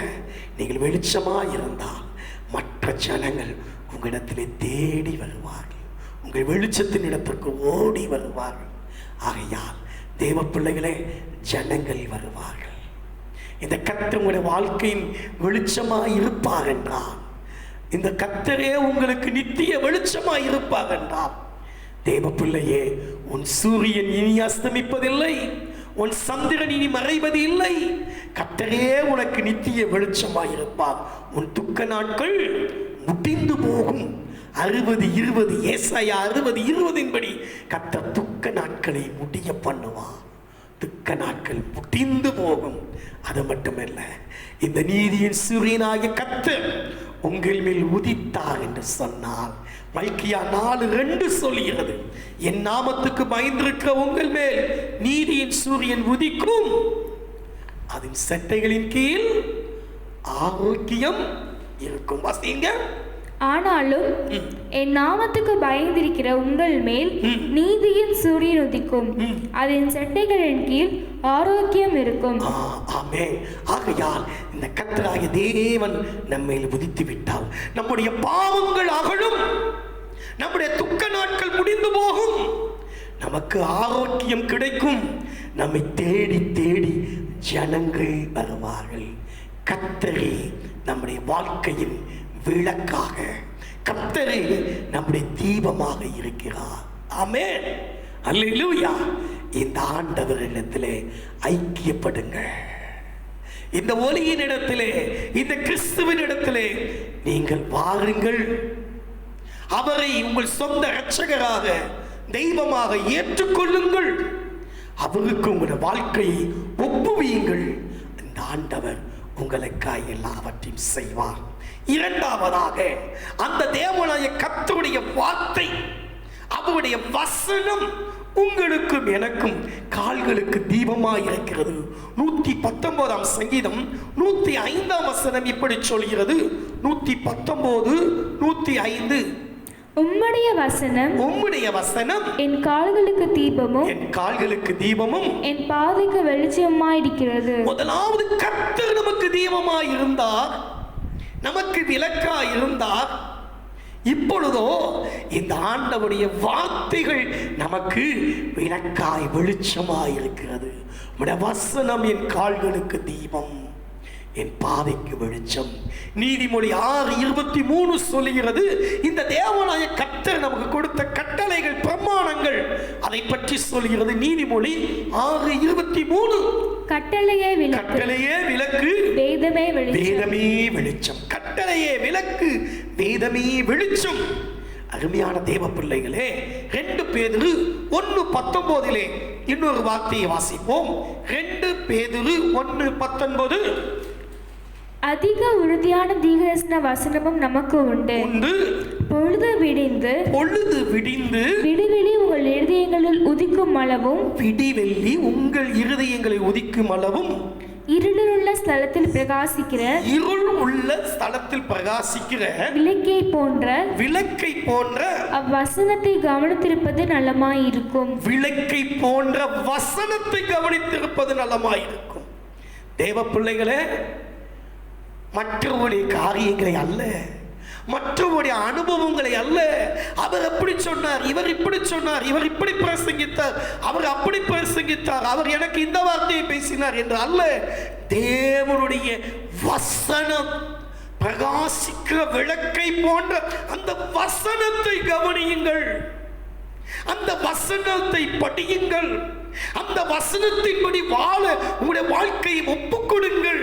நீங்கள் வெளிச்சமாக இருந்தால் மற்ற ஜனங்கள் உங்களிடத்திலே தேடி வருவார்கள். உங்கள் வெளிச்சத்தின் இடத்திற்கு ஓடி வருவார்கள். ஆகையால் தேவ பிள்ளைகளே, ஜனங்கள் வருவார்கள். இந்த கர்த்தர் உங்களுடைய வாழ்க்கையின் வெளிச்சமாக இருப்பார் என்றால், இந்த கர்த்தரே உங்களுக்கு நித்திய வெளிச்சமாக இருப்பார் என்றால், தேவ பிள்ளையே, உன் சூரியன் இனி அஸ்தமிப்பதில்லை, உன் சந்திரன் இனி மறைவது இல்லை. கர்த்தரே உனக்கு நித்திய வெளிச்சமாக இருப்பார். உன் துக்க நாட்கள் முடிந்து போகும். 60-20 ஏசாயா 60-20 படி கர்த்தர் துக்க நாட்களை முடிய பண்ணுவார். துக்க நாட்கள் முடிந்து போகும். அது மட்டுமல்ல, இந்த நீதியின் சூரியனாகிய கர்த்தர் உங்கள் மேல் உதித்தார் என்று சொன்னால், மல்கியா 4:2 சொல்கிறது, என் நாமத்துக்கு பயந்திருக்கிற உங்கள் மேல் நீதியின் சூரியன் உதிக்கும், அதன் சட்டைகளின் கீழ் ஆரோக்கியம் இருக்கும். வாசிங்க. ஆனாலும் என் நாமத்துக்கு பயந்திருக்கிற உங்கள் மேல் நீதியின் சூரியன் உதிக்கும், அதன் சட்டைகளின் கீழ் ஆரோக்கியம் இருக்கும். ஆமென். ஆகையால் இந்த கர்த்தராகிய தேவன் நம்மை உதித்து விட்டால் நம்முடைய பாவங்கள் அகலும், நம்முடைய துக்க நாட்கள் முடிந்து போகும், நமக்கு ஆரோக்கியம் கிடைக்கும். நம்மை தேடி தேடி ஜனங்கள் வருவார்கள். கர்த்தரே நம்முடைய வாழ்க்கையின் விளக்காக, கர்த்தரே நம்முடைய தீபமாக இருக்கிறார். ஆமென். அல்லேலூயா. இந்த ஆண்டவரிடத்திலே ஐக்கியப்படுங்கள். இந்த ஒளியின் இடத்திலே, இந்த கிறிஸ்துவின் இடத்திலே நீங்கள் வாருங்கள். அவரை உங்கள் சொந்த இரட்சகராக, தெய்வமாக ஏற்றுக்கொள்ளுங்கள். அவருக்கு உங்கள் வாழ்க்கையை ஒப்புவியுங்கள். இந்த ஆண்டவர் உங்களுக்காய் எல்லாவற்றையும் செய்வார். இரண்டாவதாக, அந்த தேவனாகிய கர்த்தருடைய வார்த்தை, அவருடைய வசனம் உங்களுக்கும் எனக்கும் கால்களுக்கு தீபமாய் இருக்கிறது. 119 சங்கீதம் 105 வசனம் இப்படி சொல்கிறது. 119 105. உம்முடைய வசனம் என் கால்களுக்கு தீபமும் என் பாதைக்கு வெளிச்சமாய் இருக்கிறது. முதலாவது கர்த்தர் நமக்கு தீபமாய் இருந்தார், நமக்கு விளக்காய் இருந்தார். இப்பொழுதோ இந்த ஆண்டவருடைய வார்த்தைகள் நமக்கு விளக்காய் வெளிச்சமாய் இருக்கிறது. உம்முடைய வசனம் என் கால்களுக்கு தீபம், என் பாதைக்கு வெளிச்சம். நீதிமொழி 6:23 சொல்லுகிறது, இந்த தேவனாய கர்த்தர் நமக்கு கொடுத்த கட்டளைகள், பிரமாணங்கள், அதை பற்றி சொல்கிறது. நீதிமொழி 6:23. கட்டளையே விளக்கு, வேதமே வெளிச்சம். கட்டளையே விளக்கு, வேதமே வெளிச்சம். அருமையான தேவ பிள்ளைகளே, 2 பேதுரு 1:19 இன்னொரு வார்த்தையை வாசிப்போம். 2 பேதுரு 1:19. அதிக உறுதியான தீர்க்கதரிசன வசனமும் நமக்கு உண்டு. பொழுது விடிந்து விடிவெளி உங்கள் இருதயங்களில் உதிக்கும் அளவும், இருள் உள்ள ஸ்தலத்தில் பிரகாசிக்கிற விளக்கை போன்ற அவ்வசனத்தை கவனித்திருப்பது நலமாயிருக்கும். விளக்கை போன்ற வசனத்தை கவனித்திருப்பது நலமாயிருக்கும். தேவ பிள்ளைகளே, மற்றவருடைய காரியங்களை அல்ல, மற்றவருடைய அனுபவங்களை அல்ல, அவர் எப்படி சொன்னார், இவர் இப்படி சொன்னார், இவர் இப்படி பிரசங்கித்தார், அவர் அப்படி பிரசங்கித்தார், அவர் எனக்கு இந்த வார்த்தையை பேசினார் என்று அல்ல. தேவனுடைய வசனம் பிரகாசிக்கிற விளக்கை போன்ற அந்த வசனத்தை கவனியுங்கள், அந்த வசனத்தை படியுங்கள், அந்த வசனத்தின்படி வாழ உங்களுடைய வாழ்க்கையை ஒப்புக்கொடுங்கள்.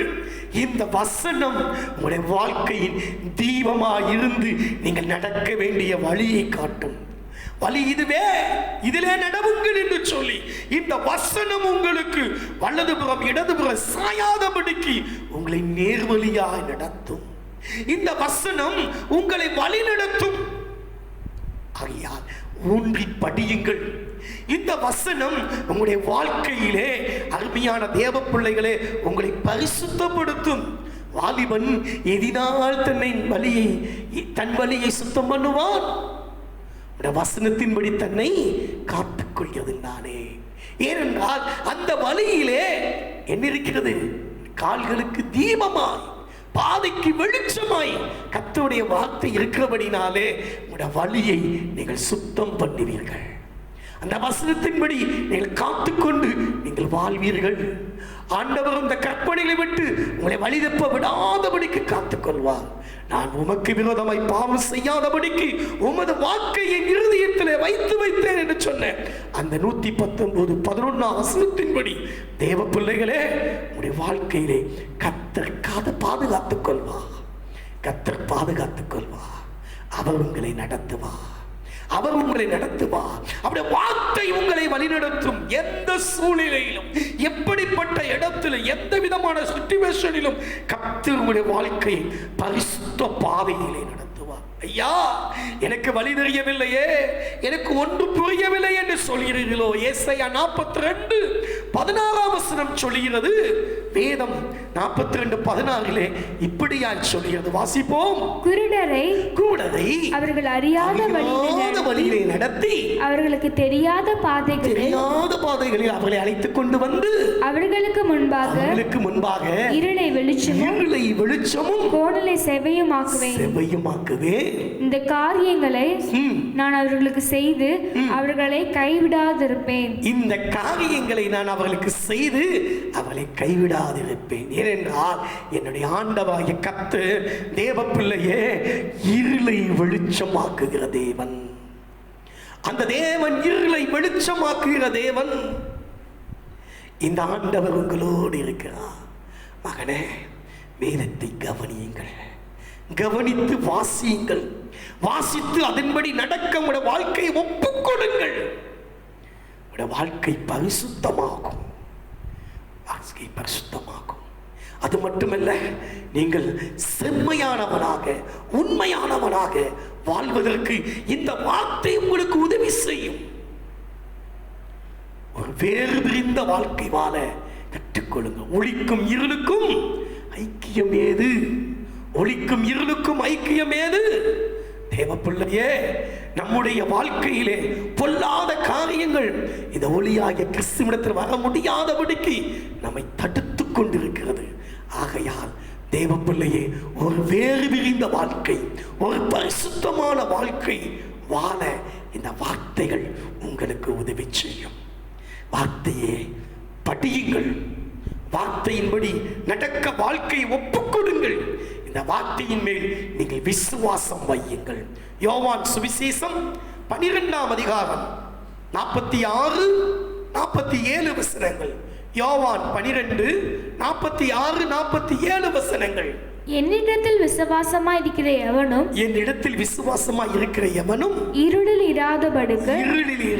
இந்த வசனம் உங்களுடைய வாழ்க்கையின் தீபமாய் இருந்து நீங்கள் நடக்க வேண்டிய வழியை காட்டும். வழி இதுவே, இதிலே நடவுங்கள் என்று சொல்லி இந்த வசனம் உங்களுக்கு வலதுபுறம் இடதுபுறம் சாயாதபடிக்கு உங்களை நேர்வழியாய் நடத்தும். இந்த வசனம் உங்களை வழி நடத்தும். ஆகையால் ஊன்றி படியுங்கள். இந்த வசனம் உங்களுடைய வாழ்க்கையிலே அருமையான தேவ பிள்ளைகளே உங்களை பரிசுத்தப்படுத்தும். வாலிபன் எதினால் தன் வழியை சுத்தம் பண்ணுவான், வசனத்தின்படி தன்னை காத்துக்கொள்கிறதுனானே. ஏனென்றால் அந்த வழியிலே என்ன இருக்கிறது? கால்களுக்கு தீபமாய், பாதைக்கு வெளிச்சமாய் கர்த்தருடைய வார்த்தை இருக்கிறபடினாலே உங்களுடைய வழியை நீங்கள் சுத்தம் பண்ணுவீர்கள். அந்த வசனத்தின்படி நீங்கள் காத்துக்கொண்டு நீங்கள் வாழ்வீர்கள். ஆண்டவர் அந்த கற்பனைகளை விட்டு உங்களை வழி தப்ப விடாதபடிக்கு காத்துக்கொள்வார். நான் உமக்கு விரோதமாய் பாவம் செய்யாதபடிக்கு உமது வாக்கை என் இருதயத்திலே வைத்தேன் என்று சொன்னேன். அந்த 119:11 வசனத்தின்படி தேவ பிள்ளைகளே உங்களுடைய வாழ்க்கையிலே கர்த்தர் பாதுகாத்துக் கொள்வார். கர்த்தர் பாதுகாத்துக் கொள்வார். அவர் உங்களை நடத்துவார். அவர் உங்களை நடத்துவார். அவருடைய வார்த்தை உங்களை வழிநடத்தும். எந்த சூழ்நிலையிலும், எப்படிப்பட்ட இடத்துல, எந்த விதமான சிச்சுவேஷனிலும் கர்த்தர் உங்களுடைய வாழ்க்கையை பரிசுத்த பாதையிலே நடத்துவார். ஐயா, எனக்கு வழி தெரியவில்லையே, எனக்கு ஒன்று புரியவில்லை என்று சொல்கிறீர்களோ? ஏசாயா 42:16 சொல்கிறது. வேதம் 42:16 இப்படியாய் சொல்கிறது. வாசிப்போம். குருடரை அவர்கள் அறியாத வழியிலே நடத்தி அவர்களுக்கு தெரியாத பாதைகளில் அவர்களை அழைத்துக் கொண்டு வந்து அவர்களுக்கு முன்பாக இருளை வெளிச்சமும் கோணலை செவ்வையுமாக்குவேன். இந்த காரியங்களை நான் அவர்களுக்கு செய்து அவர்களை கைவிடாதிருப்பேன். இந்த காரியங்களை நான் அவர்களுக்கு செய்து அவர்களை கைவிடாதிருப்பேன். ஏனென்றால் என்னுடைய ஆண்டவராகிய கர்த்தர் தேவ பிள்ளையே இருளை வெளிச்சமாக்குகிற தேவன். அந்த தேவன் இருளை வெளிச்சமாக்குகிற தேவன். இந்த ஆண்டவர் உங்களோடு இருக்கிறார். மகனே, வேதத்தை கவனியுங்கள், கவனித்து வாசியுங்கள். வாசித்து அதன்படி நடக்க உங்களுடைய வாழ்க்கையை ஒப்புக்கொடுங்கள். உங்களுடைய வாழ்க்கை பரிசுத்தமாகும். வாழ்க்கை பரிசுத்தமாகும். அது மட்டுமல்ல, நீங்கள் செம்மையானவனாக, உண்மையானவனாக வாழ்வதற்கு இந்த வார்த்தை உங்களுக்கு உதவி செய்யும். ஒரு வேறு பிரிந்த வாழ்க்கை வாழ கற்றுக்கொள்ளுங்கள். ஒளிக்கும் இருளுக்கும் ஐக்கியம் ஏது? ஒளிக்கும் இருளுக்கும் ஐக்கியம் ஏது? தேவ பிள்ளையே, நம்முடைய வாழ்க்கையிலே பொல்லாத காரியங்கள் இந்த ஒளியாகிய கிறிஸ்துவிடத்தில் வர முடியாதபடிக்கு நம்மை தடுத்து கொண்டிருக்கிறது. ஆகையால் தேவ பிள்ளையே, ஒரு வேறு விரிந்த வாழ்க்கை, ஒரு பரிசுத்தமான வாழ்க்கை வாழ இந்த வார்த்தைகள் உங்களுக்கு உதவி செய்யும். வார்த்தையே படியுங்கள். வார்த்தையின்படி நடக்க வாழ்க்கையை ஒப்புக்கொடுங்கள். இந்த வார்த்தையின் மேல் நீங்கள் விசுவாசம் வையுங்கள். யோவான் சுவிசேஷம் 12 46-47 வசனங்கள். யோவான் 12:46-47 வசனங்கள். என்னிடத்தில் விசுவாசமாய் இருக்கிற எவனும் இருளில்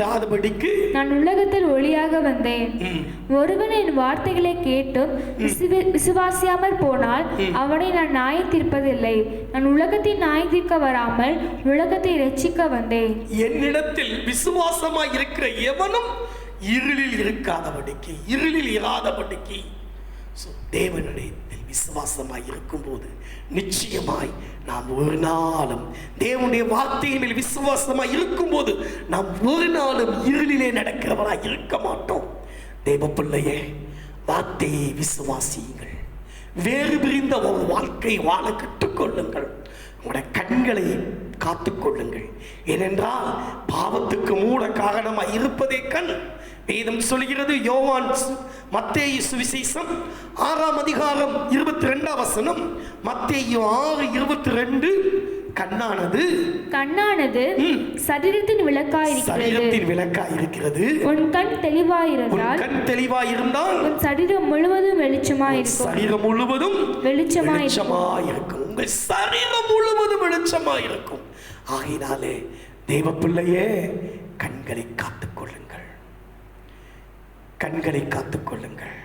இராதபடிக்கு நான் உலகத்தில் ஒளியாக வந்தேன். ஒருவன் என் வார்த்தைகளை கேட்டும் விசுவாசியாமல் போனால் அவனை நான் நியாயம் தீர்ப்பதில்லை. நான் உலகத்தை நியாயம் தீர்க்க வராமல் உலகத்தை இரட்சிக்க வந்தேன். என்னிடத்தில் விசுவாசமாய் இருக்கிற எவனும் இருளில் இராதபடிக்கு தேவனிடத்தில் விசுவாசமாய் இருக்கும்போது நிச்சயமாய் நாம் ஒரு நாளும் தேவனுடைய வார்த்தையின் மேல் விசுவாசமாய் இருக்கும்போது நாம் ஒரு நாளும் இருளிலே நடக்கிறவராய் இருக்க மாட்டோம். தேவ பிள்ளையே, வார்த்தையை விசுவாசியுங்கள். வேறு பிரிந்த ஒரு வாழ்க்கை வாழ கற்றுக்கொள்ளுங்கள். உங்களுடைய கண்களை காத்துக்கொள்ளுங்கள். ஏனென்றால் பாவத்துக்கு மூல காரணமாய் இருப்பதே கண். வேதம் சொல்கிறது, யோவான் மத்தேயு சுவிசேஷம் 6ஆம் அதிகாரம் 22ஆம் வசனம், மத்தேயு 6:22, கண்ணானது சரீரத்தின் விளக்காயிருக்கிறது. உன் கண் தெளிவாயிருந்தால் உன் சரீரம் முழுவதும் வெளிச்சமாயிருக்கும். உங்கள் சரீரம் முழுவதும் வெளிச்சமாயிருக்கும். ஆகையினாலே தேவ பிள்ளையே, கண்களை காத்துக்கொள்ளுங்கள், கண்களை காத்துக்கொள்ளுங்கள்.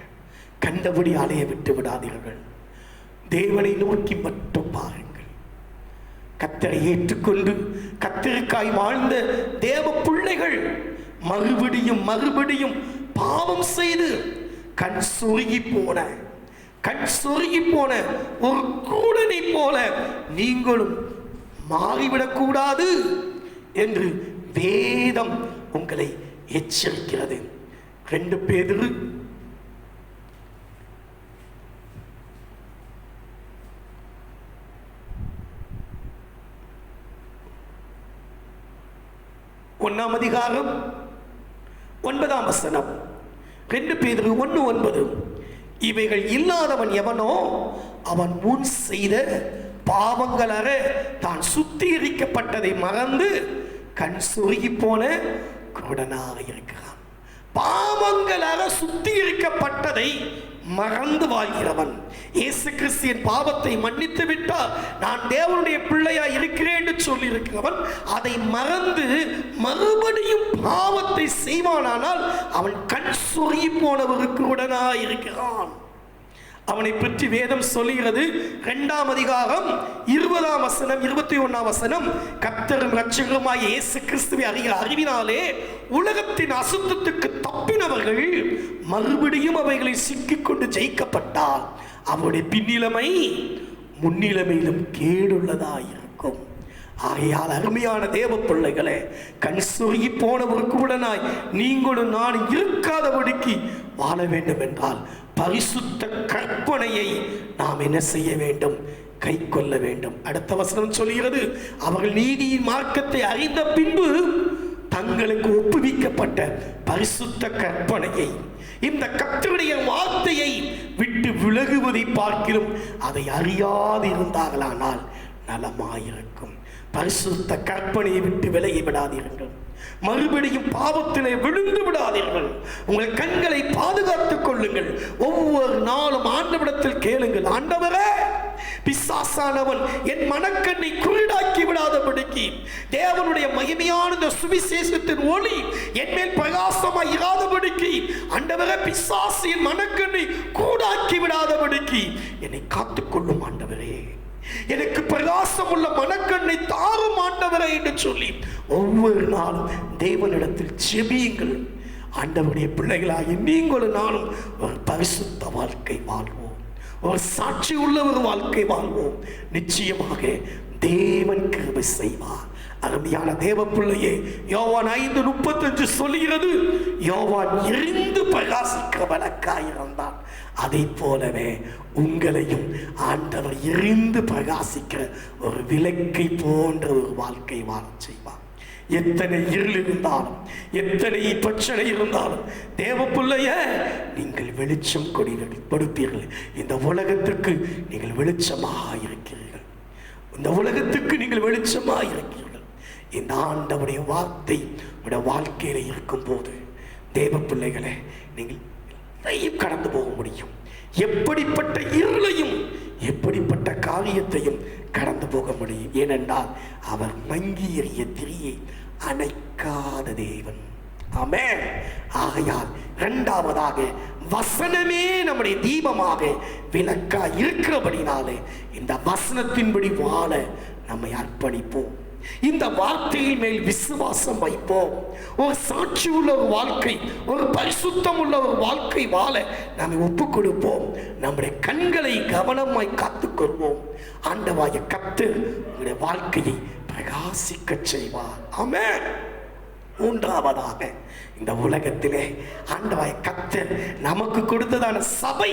கண்டபடி அலைய விட்டு விடாதீர்கள். தேவனை நோக்கி மட்டும் பாருங்கள். கர்த்தரை ஏற்றுக்கொண்டு கர்த்தருக்காய் வாழ்ந்த தேவ பிள்ளைகள் மறுபடியும் மறுபடியும் பாவம் செய்து கண் சொருகி போன ஒரு கூடனை போல நீங்களும் மாறிவிடக்கூடாது என்று வேதம் உங்களை எச்சரிக்கிறது. 2 பேதுரு 1ஆம் அதிகாரம் 9ஆம் வசனம். 2 பேதுரு 1:9. இவைகள் இல்லாதவன் எவனோ அவன் முன் செய்த பாவங்கள் அற தான் சுத்திகரிக்கப்பட்டதை மறந்து கண் சொருகி போன குருடனாக இருக்கிறான். பாவங்கள் அற சுத்திகரிக்கப்பட்டதை மறந்து வாழ்கிறவன், இயேசு கிறிஸ்துவின் பாவத்தை மன்னித்து விட்டார், நான் தேவனுடைய பிள்ளையாய் இருக்கிறேன் என்று சொல்லி இருக்கிறவன் அதை மறந்து மறுபடியும் பாவத்தை செய்வானானால் அவன் கண் சொருகி போனவருக்கு உடனாய் இருக்கிறான். அவனை பற்றி வேதம் சொல்லுகிறது. 2ஆம் அதிகாரம் 20ஆம் வசனம் 21ஆம் வசனம், கர்த்தரும் இரட்சகருமாகிய இயேசு கிறிஸ்துவை அறிகிற அறிவினாலே உலகத்தின் அசுத்தத்துக்கு தப்பினவர்கள் மறுபடியும் அவைகளை சிக்கிக்கொண்டு ஜெயிக்கப்பட்டால் அவருடைய பின்னிலைமை முன்னிலைமையிலும் கேடுள்ளதாயிருக்கும். ஆகையால் அருமையான தேவ பிள்ளைகளே, கண் சொருகி போனவருக்கு உடனாய் நீங்களும் நானும் இருக்காதபடிக்கு வாழ வேண்டும் என்றால் பரிசுத்த கற்பனையை நாம் என்ன செய்ய வேண்டும்? கை கொள்ள வேண்டும். அடுத்த வசனம் சொல்கிறது, அவர்கள் நீதியின் மார்க்கத்தை அறிந்த பின்பு தங்களுக்கு ஒப்புவிக்கப்பட்ட பரிசுத்த கற்பனையை, இந்த கர்த்தருடைய வார்த்தையை விட்டு விலகுவதை பார்க்கிறோம். அதை அறியாது இருந்தார்களானால் நலமாயிருக்கும். பரிசுத்த கற்பனையை விட்டு விலகி விடாதீர்கள். மறுபடியும் பாவத்திலே விழுந்து விடாதீர்கள். உங்கள் கண்களை பாதுகாத்துக் கொள்ளுங்கள். ஒவ்வொரு நாளும் ஆண்டவரிடத்தில் கேளுங்கள், ஆண்டவரே, பிசாசானவன் என் மனக்கண்ணை குருடாக்கி விடாதபடிக்கு, தேவனுடைய மகிமையான இந்த சுவிசேஷத்தின் ஒளி என் மேல் பிரகாசமாய் இராதபடிக்கு, ஆண்டவரே, பிசாசு என் மனக்கண்ணை கூடாக்கி விடாதபடிக்கு என்னை காத்துக்கொள்ளும் ஆண்டவரே, எனக்கு பிரகாசம் உள்ள மனக்கண்ணை தாரும் ஆண்டவரே என்று சொல்லி ஒவ்வொரு நாளும் தேவனிடத்தில் ஜெபியுங்கள். ஆண்டவருடைய பிள்ளைகளாகி நீங்களும் நானும் ஒரு பரிசுத்த வாழ்க்கை வாழ்வோம், ஒரு சாட்சி உள்ள ஒரு வாழ்க்கை வாழ்வோம். நிச்சயமாக தேவன் கிருபை செய்வார். அருமையான தேவ பிள்ளையே, யோவான் 5:35 சொல்லுகிறது, யோவான் எரிந்து பிரகாசிக்கிற விளக்காயிருந்தான், அதை போலவே உங்களையும் ஆண்டவர் எரிந்து பிரகாசிக்கிற ஒரு விளக்கை போன்ற ஒரு வாழ்க்கை வாழ செய்வார். எத்தனை இருள் இருந்தாலும், எத்தனை பிரச்சனை இருந்தாலும், தேவ பிள்ளைய நீங்கள் வெளிச்சம் கொடுப்பீர்கள். இந்த உலகத்திற்கு நீங்கள் வெளிச்சமாக இருக்கிறீர்கள். இந்த உலகத்துக்கு நீங்கள் வெளிச்சமாக இருக்கிறீர்கள். இந்த ஆண்டவருடைய வார்த்தை உடைய வாழ்க்கையில இருக்கும் போது தேவ பிள்ளைகளே, நீங்கள் எதையும் கடந்து போக முடியும். எப்படிப்பட்ட இருளையும் எப்படிப்பட்ட காரியத்தையும் கடந்து போக முடியும். ஏனென்றால் அவர் மங்கி எறிய திரியை அணைக்காத தேவன். ஆமென். ஆகையால் இரண்டாவதாக வசனமே நம்முடைய தீபமாக விளக்கா இருக்கிறபடினாலே இந்த வசனத்தின்படி வாழ நம்மை அர்ப்பணிப்போம். இந்த வார்த்தையின் மேல் விசுவாசம் வைப்போம். ஒரு சாட்சி உள்ள ஒரு வாழ்க்கை, ஒரு பரிசுத்தம் உள்ள ஒரு வாழ்க்கை வாழ நாம் ஒப்புக் கொடுப்போம். நம்முடைய கண்களை கவனமாய் காத்துக்கொள்வோம். ஆண்டவராகிய கர்த்தர் உங்களுடைய வாழ்க்கையை பிரகாசிக்க செய்வார். ஆமென். மூன்றாவதாக, இந்த உலகத்திலே ஆண்டவராகிய கர்த்தர் நமக்கு கொடுத்ததான சபை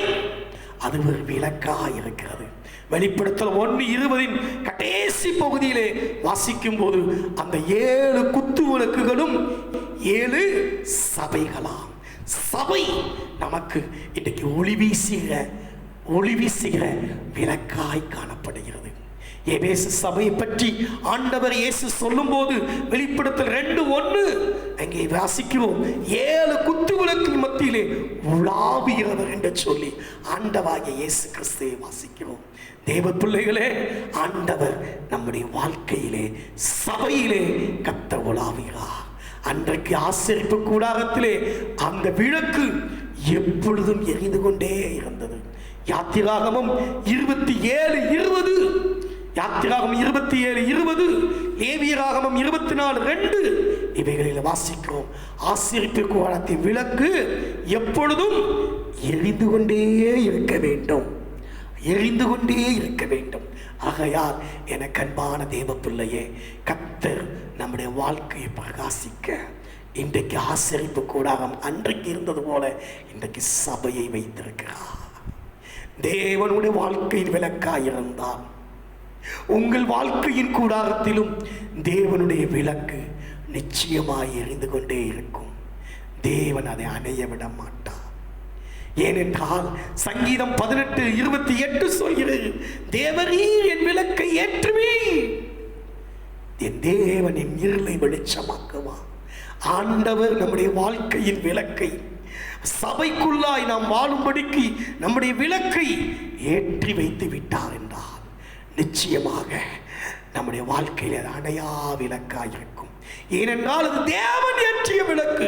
அது ஒரு விளக்காக இருக்கிறது. வெளிப்படுத்தல் 1:20 கடைசி பகுதியிலே வாசிக்கும் போது அந்த 7 குத்து விளக்குகளும் 7 சபைகளாம். சபை நமக்கு இன்றைக்கு ஒளி வீசுகிற விளக்காய் காணப்படுகிறது. எபேசு சபையை பற்றி ஆண்டவர் இயேசு சொல்லும் போது வெளிப்படுத்தல் 2:1 அங்கே வாசிக்கிறோம், 7 குத்து விளக்கின் மத்தியிலே உலாவுகிறவர் என்று சொல்லி ஆண்டவராகிய இயேசு கிறிஸ்துவை வாசிக்கிறோம். தேவ பிள்ளைகளே, ஆண்டவர் நம்முடைய வாழ்க்கையிலே சபையிலே கர்த்தர் உலாவுகிறார். அன்றைக்கு ஆசரிப்பு கூடாரத்திலே அந்த விளக்கு எப்பொழுதும் எரிந்து கொண்டே இருந்தது. யாத்திராகமம் 27:20, யாத்திராகமம் 27:20, லேவியராகமம் 24:2 இவைகளில் வாசிக்கிறோம். ஆசரிப்பு கூடாரத்தின் விளக்கு எப்பொழுதும் எரிந்து கொண்டே இருக்க வேண்டும், எரிந்து கொண்டே இருக்க வேண்டும். ஆகையால் எனக்கு அன்பான தேவ பிள்ளையே, கர்த்தர் நம்முடைய வாழ்க்கையை பிரகாசிக்க இன்றைக்கு ஆசரிப்பு கூடாரம் அன்றைக்கு இருந்தது போல இன்றைக்கு சபையை வைத்திருக்கிறார். தேவனுடைய வாழ்க்கையில் விளக்காயிருந்தால் உங்கள் வாழ்க்கையின் கூடாரத்திலும் தேவனுடைய விளக்கு நிச்சயமாய் எரிந்து கொண்டே இருக்கும். தேவன் அதை அணைய விட மாட்டார். ஏனென்றால் சங்கீதம் 18:28 சொல்கிறது, தேவரீர் என் விளக்கை ஏற்றுவீர், என் தேவன் என் இருளை வெளிச்சமாக்குவார். ஆண்டவர் நம்முடைய வாழ்க்கையின் விளக்கை, சபைக்குள்ளாய் நாம் வாழும்படிக்கு நம்முடைய விளக்கை ஏற்றி வைத்து விட்டார் என்றால் நிச்சயமாக நம்முடைய வாழ்க்கையில் அது அணையா விளக்காய் இருக்கும். ஏனென்றால் அது தேவன் ஏற்றிய விளக்கு,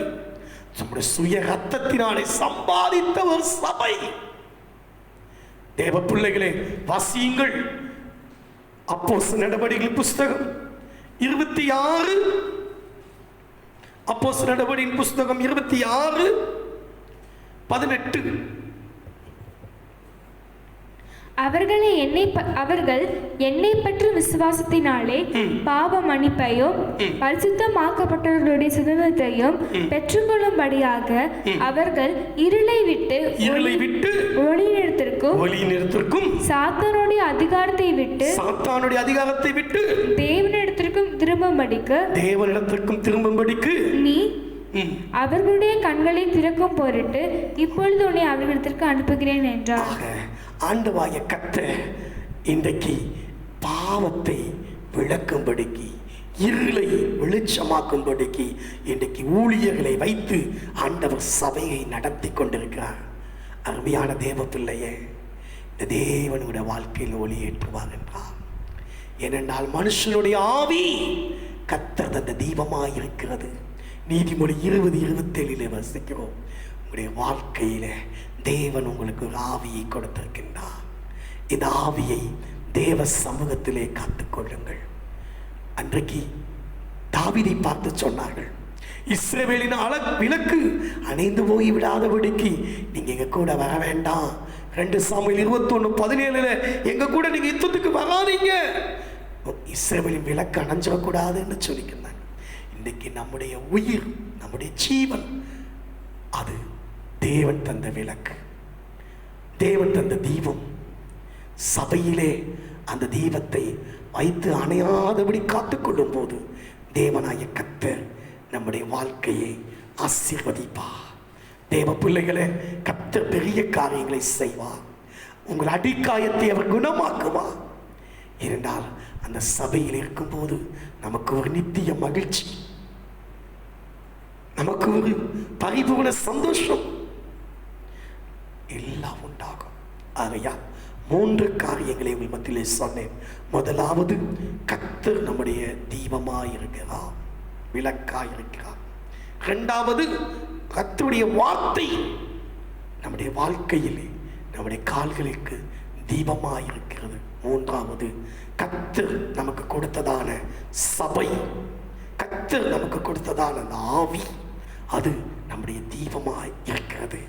நம்முடைய சுய ரத்தத்தினாலே சம்பாதித்த ஒரு சபை. தேவ பிள்ளைகளே, வாசியுங்கள். அப்போஸ்தலர் நடவடிக்கைகள் புஸ்தகம் 26, அப்போஸ்தலர் நடவடிக்கையின் புஸ்தகம் 26:18. அவர்கள் என்னை பற்றும் விசுவாசத்தினாலே பாவ மன்னிப்பையும் பரிசுத்தமாக்கப்பட்டவர்களுடைய சுதந்திரத்தையும் பெற்றுக்கொள்ளும்படியாக அவர்கள் இருளை விட்டு ஒளியினிடத்திற்கும் சாத்தானுடைய அதிகாரத்தை விட்டு தேவனிடத்திற்கும் திரும்பும்படிக்கு நீ அவர்களுடைய கண்களை திறக்கும் பொருட்டு இப்பொழுது உன்னை அவர்களிடத்திற்கு அனுப்புகிறேன் என்றார். ஆண்டவராகிய கர்த்தர் இன்றைக்கு பாவத்தை விளக்கும்படிக்கு, இருளை வெளிச்சமாக்கும்படிக்கு இன்றைக்கு ஊழியர்களை வைத்து ஆண்டவர் சபையை நடத்தி கொண்டிருக்கிறார். அருமையான தேவ பிள்ளையே, இந்த தேவனுடைய வாழ்க்கையில் ஒளியேற்றுவார் என்றார். ஏனென்றால் மனுஷனுடைய ஆவி கர்த்தர் தந்த தீபமாய் இருக்கிறது. நீதிமொழி 20:27 வசிக்கிறோம். உங்களுடைய வாழ்க்கையில தேவன் உங்களுக்கு ஒரு ஆவியை கொடுத்திருக்கின்றார். இந்த ஆவியை தேவ சமூகத்திலே காத்துக்கொள்ளுங்கள். அன்றைக்கு தாவீதை பார்த்து சொன்னார்கள், இஸ்ரவேலின் விளக்கு அணைந்து போய் விடாதபடிக்கு நீங்க எங்க கூட வர வேண்டாம். 2 சாமுவேல் 21:17 எங்க கூட நீங்க யுத்தத்துக்கு வராதீங்க, இஸ்ரவேலின் விளக்கு அணைஞ்சிடக்கூடாதுன்னு சொல்லிக்கிறாங்க. இன்றைக்கு நம்முடைய உயிர், நம்முடைய ஜீவன் அது தேவன் தந்த விளக்கு, தேவன் தந்த தீபம். சபையிலே அந்த தீபத்தை வைத்து அணையாதபடி காத்துக்கொள்ளும் போது தேவனாய கர்த்தர் நம்முடைய வாழ்க்கையை ஆசீர்வதிப்பார். தேவ பிள்ளைகளே, கர்த்தர் பெரிய காரியங்களை செய்வார். உங்கள் அடிக்காயத்தை அவர் குணமாக்குவார். இருந்தால் அந்த சபையில் இருக்கும்போது நமக்கு ஒரு நித்திய மகிழ்ச்சி, நமக்கு ஒரு பரிபூர்ண சந்தோஷம் எல்லாம் உண்டாகும். ஆகையா 3 காரியங்களை உங்கள் மத்தியிலே சொன்னேன். முதலாவது, கர்த்தர் நம்முடைய தீபமாயிருக்கிறார், விளக்காயிருக்கிறார். 2வது, கர்த்தருடைய வார்த்தை நம்முடைய வாழ்க்கையிலே நம்முடைய கால்களுக்கு தீபமாயிருக்கிறது. 3வது, கர்த்தர் நமக்கு கொடுத்ததான சபை, கர்த்தர் நமக்கு கொடுத்ததான அந்த ஆவி, அது நம்முடைய தீபமாய் இருக்கிறது.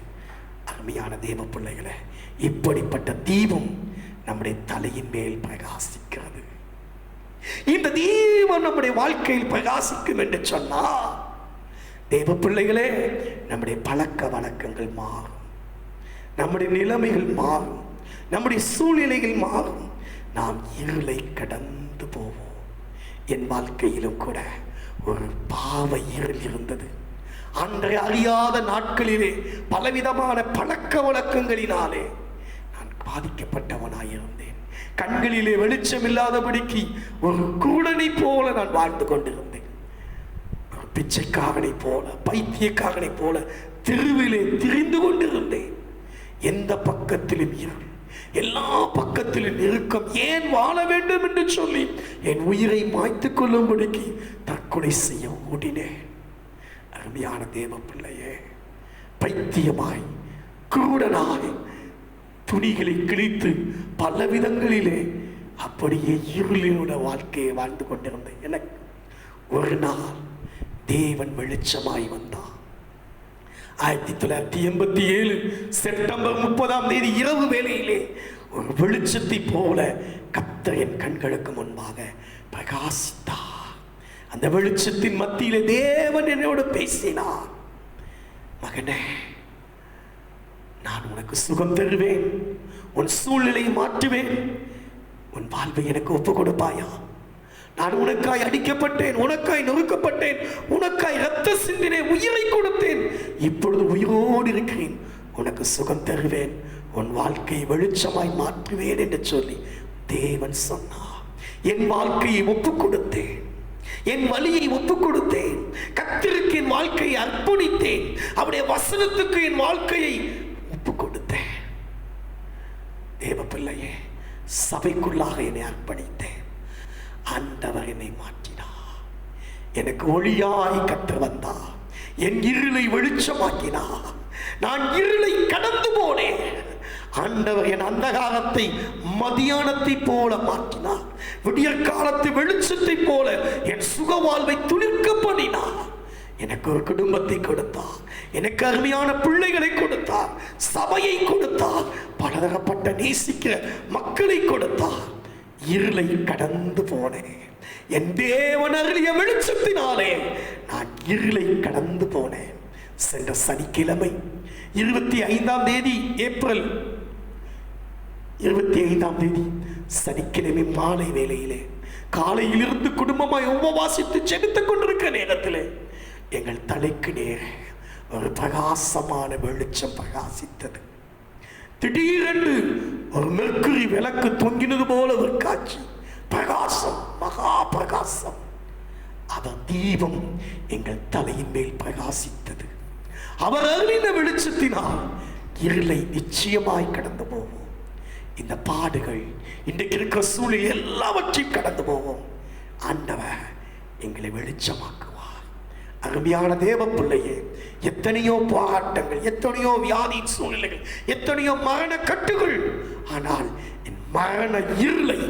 அருமையான தேவ பிள்ளைகளே, இப்படிப்பட்ட தீபம் நம்முடைய தலையின் மேல் பிரகாசிக்கிறது. இந்த தீபம் நம்முடைய வாழ்க்கையில் பிரகாசிக்கும் என்று சொன்னால் தேவ பிள்ளைகளே, நம்முடைய பழக்க வழக்கங்கள் மாறும், நம்முடைய நிலைமைகள் மாறும், நம்முடைய சூழ்நிலைகள் மாறும், நாம் இருளை கடந்து போவோம். என் வாழ்க்கையிலும் கூட ஒரு பாவ இருள் இருந்தது. அன்றை அறியாத நாட்களிலே பலவிதமான பழக்க வழக்கங்களினாலே நான் பாதிக்கப்பட்டவனாயிருந்தேன். கண்களிலே வெளிச்சம் இல்லாதபடிக்கு ஒரு குருடனை போல நான் வாழ்ந்து கொண்டிருந்தேன். ஒரு பிச்சைக்காரனை போல, பைத்தியக்காரனை போல தெருவிலே திரிந்து கொண்டிருந்தேன். எந்த பக்கத்திலும் இருள், எல்லா பக்கத்திலும் நெருக்கம். ஏன் வாழ வேண்டும் என்று சொல்லி என் உயிரை மாய்த்துக் கொள்ளும்படிக்கு தற்கொலை செய்ய ஓடினேன். அருமையான தேவ பிள்ளையே, பைத்தியமாய் குருடனாய் துணிகளை கிழித்து பல விதங்களிலே அப்படியே இருளினோட வாழ்க்கையை வாழ்ந்து கொண்டிருந்தேன். எனக்கு ஒரு நாள் தேவன் வெளிச்சமாய் வந்தார். 1987 செப்டம்பர் 30 இரவு வேளையிலே ஒரு வெளிச்சத்தை போல கர்த்தர் என் கண்களுக்கு முன்பாக பிரகாசித்தார். அந்த வெளிச்சத்தின் மத்தியிலே தேவன் என்னோடு பேசினார். மகனே, நான் உனக்கு சுகம் தருவேன், உன் சூழ்நிலையை மாற்றுவேன், உன் வாழ்வை எனக்கு ஒப்பு கொடுப்பாயா? நான் உனக்காய் அடிக்கப்பட்டேன், உனக்காய் நொறுக்கப்பட்டேன், உனக்காய் இரத்த சிந்தினேன், உயிரை கொடுத்தேன். இப்பொழுது உயிரோடு இருக்கிறேன், உனக்கு சுகம் தருவேன், உன் வாழ்க்கையை வெளிச்சமாய் மாற்றுவேன் என்று சொல்லி தேவன் சொன்னார். என் வாழ்க்கையை ஒப்பு கொடுத்தேன், என் வழியை ஒப்பு கொடுத்தேன், கர்த்தருக்கு என் வாழ்க்கையை அர்ப்பணித்தேன், அவருடைய வசனத்துக்கு என் வாழ்க்கையை ஒப்பு கொடுத்தேன். தேவ பிள்ளையே, சபைக்குள்ளாக என்னை அர்ப்பணித்தேன். ஆண்டவர் என்னை மாற்றினார். எனக்கு ஒளியாய் கர்த்தர் வந்தார். என் இருளை வெளிச்சமாக்கினார். நான் இருளை கடந்து போனேன். ஆண்டவர் என் அந்தகாரத்தை மதியானத்தை போல மாற்றினார். விடியற் காலத்து வெளிச்சத்தை போல என் சுக வாழ்வை துளிர்க்க பண்ணினார். எனக்கு ஒரு குடும்பத்தை கொடுத்தார், எனக்கு அருமையான பிள்ளைகளை கொடுத்தார், சபையை கொடுத்தார், பலதரப்பட்ட நேசிக்கிற மக்களை கொடுத்தார். இருளை கடந்து போனேன். என் தேவன் அருளிய வெளிச்சத்தினாலே நான் இருளை கடந்து போனேன். சென்ற சனிக்கிழமை 25 ஏப்ரல் 25 சனிக்கிழமை மாலை வேளையிலே காலையிலிருந்து குடும்பமாய் உபவாசித்து ஜெபித்துக் கொண்டிருக்கிற நேரத்தில் எங்கள் தலைக்கு நேர ஒரு பிரகாசமான வெளிச்சம் பிரகாசித்தது. திடீரென்று ஒரு மெர்க்குரி விளக்கு தொங்கினது போல ஒரு காட்சி, பிரகாசம், மகா பிரகாசம். அவர் தீபம் எங்கள் தலையின் மேல் பிரகாசித்தது. அவர் அருளின வெளிச்சத்தினால் இருளை நிச்சயமாய் கடந்து போவோம். இந்த பாடுகள், இன்றைக்கு இருக்கிற சூழ்நிலை எல்லாவற்றையும் கடந்து போவோம். ஆண்டவர் எங்களை வெளிச்சமாக்குவார். அருமையான தேவ பிள்ளையே, எத்தனையோ போராட்டங்கள், எத்தனையோ வியாதி சூழ்நிலைகள், எத்தனையோ மரண கட்டுகள், ஆனால் என் மரண இருளை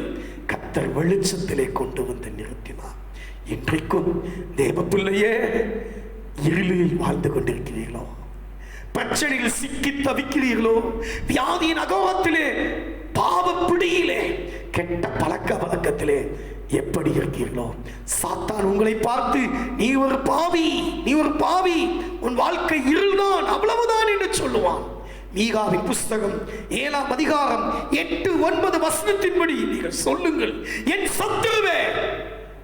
கர்த்தர் வெளிச்சத்திலே கொண்டு வந்து நிறுத்தினார். இன்றைக்கும் தேவ பிள்ளையே, இருளில் வாழ்ந்து கொண்டிருக்கிறீர்களோ, பிரச்சனையில் சிக்கி தவிக்கிறீர்களோ, வியாதியின் அகோரத்திலே, பாவ பிடியிலே, கெட்ட பழக்க வழக்கத்திலே எப்படி இருக்கீர்களோ, சாத்தான் உங்களை பார்த்து நீ ஒரு பாவி, நீ ஒரு பாவி, உன் வாழ்க்கை இருள்தான், அவ்வளவுதான் என்று சொல்லுவான். மீகாவின் புஸ்தகம் 7ஆம் அதிகாரம் 8-9 வசனத்தின்படி நீங்கள் சொல்லுங்கள், என் சத்துருவே,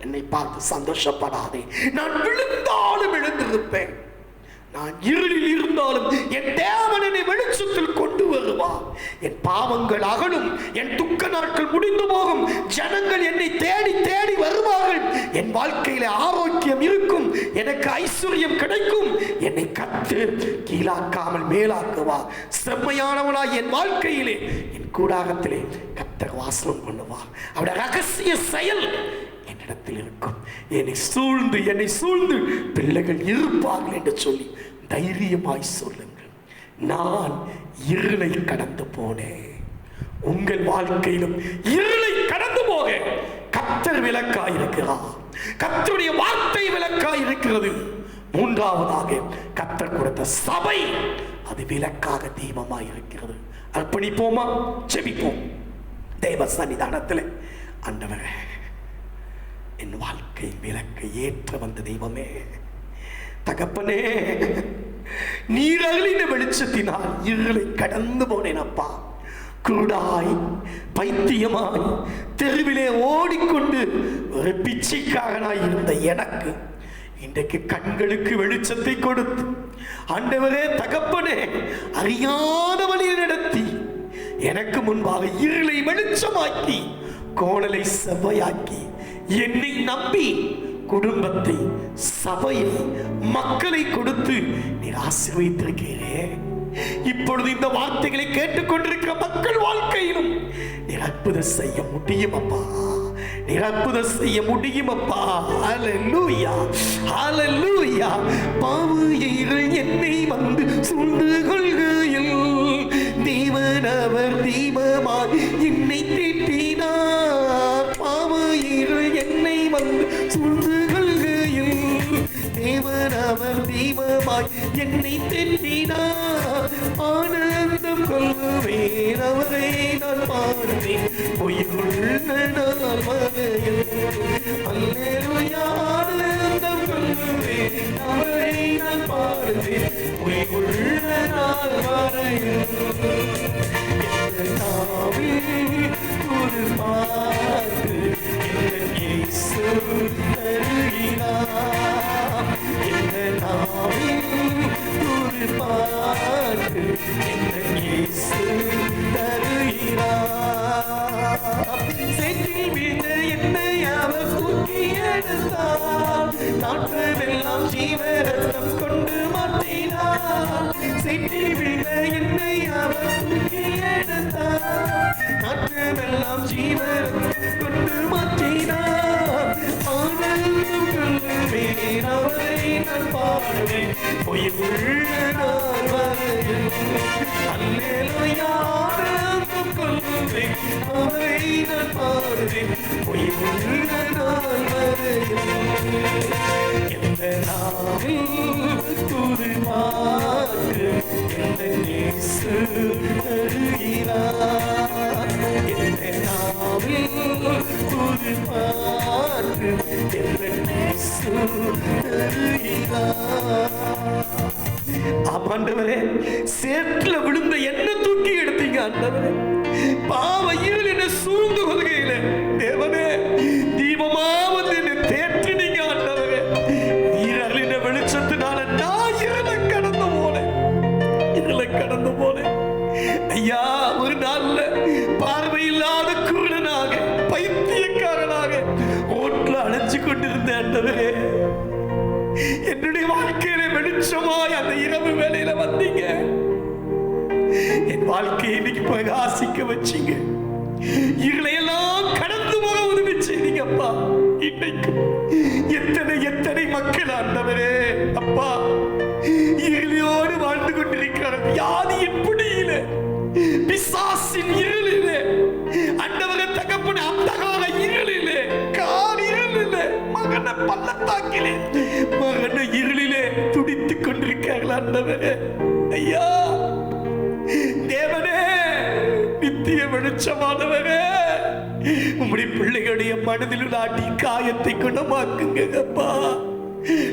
என்னை பார்த்து சந்தோஷப்படாதே, நான் விழுந்தாலும் எழுந்திருப்பேன், நான் இருளில் இருந்தாலும் என் தேவன் என்னை வெளிச்சத்தில் கொண்டு வருவார். என் பாவங்கள் அகலும், என் துக்க நாட்கள் முடிந்து போகும், ஜனங்கள் என்னை தேடி தேடி வருவார்கள், என் வாழ்க்கையில ஆரோக்கியம் இருக்கும், எனக்கு ஐஸ்வர்யம் கிடைக்கும், என்னை கர்த்தர் கீழாக்காமல் மேலாக்குவார். செம்மையானவனாய் என் வாழ்க்கையிலே, என் கூடாரத்திலே கர்த்தர் வாசம் பண்ணுவார். அவருடைய ரகசிய செயல் என்னிடத்தில் இருக்கும். என்னை சூழ்ந்து பிள்ளைகள் இருப்பார்கள் என்று சொல்லி தைரியமாய் சொல்லுங்கள். நான் இருளை கடந்து போனேன். உங்கள் வாழ்க்கையிலும் இருளை கடந்து போக கர்த்தர் விளக்காய் இருக்கிறார். கர்த்தருடைய வார்த்தை விளக்காய் இருக்கிறது. மூன்றாவதாக கர்த்தர் கொடுத்த சபை, அது விளக்காக தீபமாய் இருக்கிறது. அர்ப்பணிப்போமா? ஜெபிப்போம். தேவ சன்னிதானத்தில், ஆண்டவரே, என் வாழ்க்கை விளக்கை ஏற்ற வந்த தெய்வமே, தகப்பனே, நீர் அருளின வெளிச்சத்தினால் இருளை கடந்து போனேன் அப்பா. குருடாய் பைத்தியமாய் தெருவிலே ஓடிக்கொண்டு ஒரு பிச்சைக்காரனாய் இருந்த எனக்கு இன்றைக்கு கண்களுக்கு வெளிச்சத்தை கொடுத்து, ஆண்டவரே தகப்பனே, அறியாத வழியில் நடத்தி எனக்கு முன்பாக இருளை வெளிச்சமாக்கி கோணலை செவ்வையாக்கி என்னை நம்பி குடும்பத்தை, சபையை, மக்களை கொடுத்து நீர் ஆசீர்வதித்திருக்கிறே. இப்பொழுது இந்த வார்த்தைகளை கேட்டுக்கொண்டிருக்கிற மக்கள் வாழ்க்கையிலும் நீர் அற்புதம் செய்ய முடியும் அப்பா, நீர் அற்புதம் செய்ய முடியும் அப்பா. ஹல்லேலூயா, ஹல்லேலூயா. பாவியர்கள் என்னை வந்து சூழ்ந்து கொள்கையில் தேவன் அவர் தீபமாய் என்னை தீட்டினார். பாவியர்கள் என்னை வந்து சூழ்ந்து கொள்கையில் தேவன் அவர் தீபமாய் என்னை தீட்டினார். ஆனந்தம் கொள்வேன் அவரை நான் பாடுவேன் பொய்யுள்ள நாள் வரையில். அல்லேலூயா. ஆனந்தம் கொள்வேன் அவரை நான் பாடுவேன் பொய்யுள்ள நாள் வரையில். எந்த நாவில் ஒரு பாட்டு என் இயேசு தருகிறார். எந்த நாவில் ஒரு பாட்டு என் இயேசு தருகிறார். சென்றில் விழுந்த என்னை அவர் தூக்கி எடுத்தார். நாற்றமெல்லாம் ஜீவரத்தம் கொண்டு மாற்றினார். சென்றில் விழுந்த என்னை அவர் தூக்கி எடுத்தார். நாற்றமெல்லாம் ஜீவரத்தம் கொண்டு மாற்றினார். ஆனந்தம் கொள்வேன் அவரை நான் பாடுவேன் பொய்யுள்ள நாள் வரையில். அல்லேலூயா. ஆனந்தம் கொள்வேன் அவரை நான் பாடுவேன் பொய்யுள்ள நாள் வரையில். எந்த நாவில் புது பாட்டு எந்த இயேசு தருகிறார். எந்த நாவில் புது பாட்டு எந்த இயேசு தருகிறார். ஆண்டவரே, சேற்றுல விழுந்த என்ன தூக்கி எடுத்தீங்க ஆண்டவரே. பாவ இருள் என்ன சூழ்ந்து கொள்கையில தேவனே தீபமா வந்து என்ன தேற்றினீங்க ஆண்டவரே. நீரலின வெளிச்சத்தினால நான் இருளை கடந்து போனேன் ஐயா. ஒரு நாள்ல பார்வையில்லாத குருடனாக பைத்தியக்காரனாக ரோட்ல அழைச்சு கொண்டிருந்த ஆண்டவரே, என்னுடைய வாழ்க்கையில வெளிச்சமாய் அந்த இரவு வேளையில வந்தீங்க. என் வாழ்க்கையை இன்னைக்கு பிரகாசிக்க வச்சீங்க. இருளையெல்லாம் கடந்து போக உதவி செய்தீங்க அப்பா. இன்னைக்கு எத்தனை மக்கள் ஆண்டவரே அப்பா இருளியோடு வாழ்ந்து கொண்டிருக்கிறார். வியாதியின் பிடியில, பிசாசின் இருளிலே ஆண்டவரே தகப்பனே, அந்தகார இருளிலே, கார் இருளிலே, மகன பள்ளத்தாக்கிலே, மகன இருளிலே துடித்துக் கொண்டிருக்கிறார்கள் ஆண்டவரே. ஐயா தேவனே, நித்திய வெளிச்சமானவரே, உம்முடைய பிள்ளைகளுடைய மனதில் உள்ள அடி காயத்தை குணமாக்குங்க அப்பா.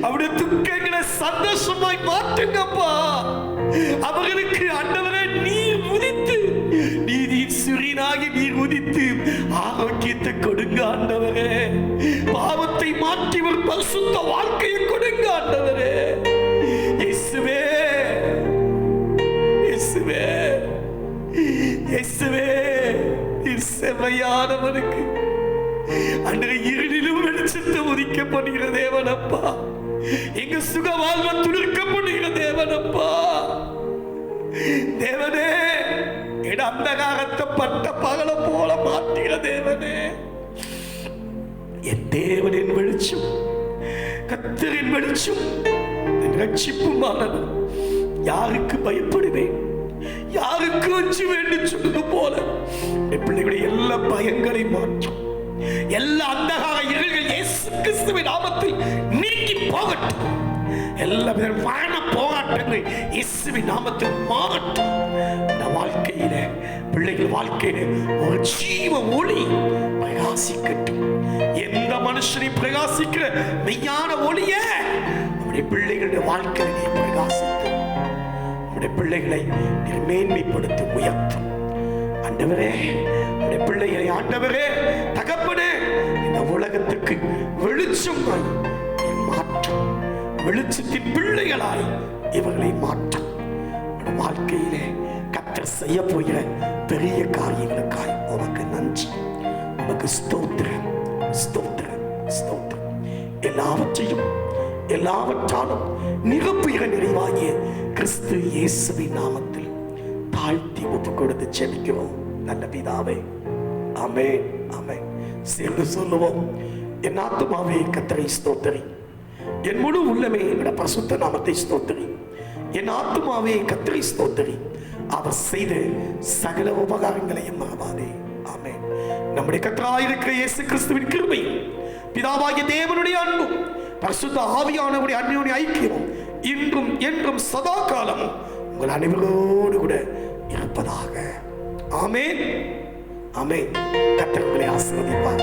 அவருடைய துக்கங்களை சந்தோஷமாய் மாற்றுங்கப்பா. அவர்களுக்கு ஆண்டவரே நீர் உதித்து, நீதியின் சூரியனாகி நீர் உதித்து ஆரோக்கியத்தை கொடுங்க ஆண்டவரே. பாவத்தை மாற்றி ஒரு பரிசுத்த வாழ்க்கையை கொடுங்க ஆண்டவரே. இயேசுவே, இயேசுவே, இயேசுவே, செவையானவனுக்கு அன்றைய இருளிலும் வெளிச்சத்தை உதிக்கப்படுகிற தேவனப்பா. எங்க சுக வாழ்வ துளிர்க்கப்படுகிற தேவனப்பா. தேவனே, அந்தகாரத்தை பட்ட பகல போல மாற்றுகிற தேவனே. என் தேவனின் வெளிச்சம், கர்த்தரின் வெளிச்சம், ரட்சிப்புமானது. யாருக்கு பயப்படுவேன், யாருக்கு அஞ்சு வேண்டும் சொன்னது போல என் பிள்ளைகளுடைய எல்லா பயங்களை மாற்றும். எல்லா அந்தகார இருள்கள் இயேசு கிறிஸ்துவின் நாமத்தில் நீங்கி போகட்டும். எல்லா மரண போராட்டங்கள் இயேசுவின் நாமத்தில் மாறட்டும். இந்த வாழ்க்கையில, பிள்ளைகள் வாழ்க்கையில ஒரு ஜீவ ஒளி பிரகாசிக்கட்டும். எந்த மனுஷனை பிரகாசிக்கிற மெய்யான ஒளிய நம்முடைய பிள்ளைகளுடைய வாழ்க்கையிலே பிரகாசிக்கும். நம்முடைய பிள்ளைகளை மேன்மைப்படுத்த உயர்த்தும். ஆண்டவரே உடைய பிள்ளைகளை ஆண்டவரே தகப்பனே இந்த உலகத்துக்கு வெளிச்சமாய் மாற்றம், வெளிச்சத்தின் பிள்ளைகளாய் இவர்களை மாற்றம். வாழ்க்கையிலே கர்த்தர் செய்ய போகிற பெரிய காரியங்களுக்காய் உமக்கு நன்றி, உமக்கு ஸ்தோத்திரம், ஸ்தோத்திரம், ஸ்தோத்திரம். எல்லாவற்றையும் எல்லாவற்றாலும் நிரப்புகிற நிறைவாகிய கிறிஸ்து இயேசுவின் நாமத்தில் தாழ்த்தி ஒப்பு கொடுத்து ஜெபிக்கிறோம் நல்ல பிதாவே. ஆமென், ஆமென். சேர்ந்து சொல்லுவோம். என் ஆத்துமாவே கர்த்தரை ஸ்தோத்திரி, என் முழு உள்ளமே பரிசுத்த நாமத்தை ஸ்தோத்திரி. என் ஆத்துமாவே கர்த்தரை ஸ்தோத்திரி, அவர் செய்த சகல உபகாரங்களையும் மறவாதே. ஆமென். நம்முடைய கர்த்தராயிருக்கிற இயேசு கிறிஸ்துவின் கிருபையும் பிதாவாகிய தேவனுடைய அன்பும் பரிசுத்த ஆவியானவருடைய அன்யோன்ய ஐக்கியமும் இன்றும் என்றும் சதா காலமும் உங்கள் அனைவரோடு கூட இருப்பதாக. ஆமென், ஆமென். கர்த்தர் உங்களை ஆசீர்வதிப்பார்.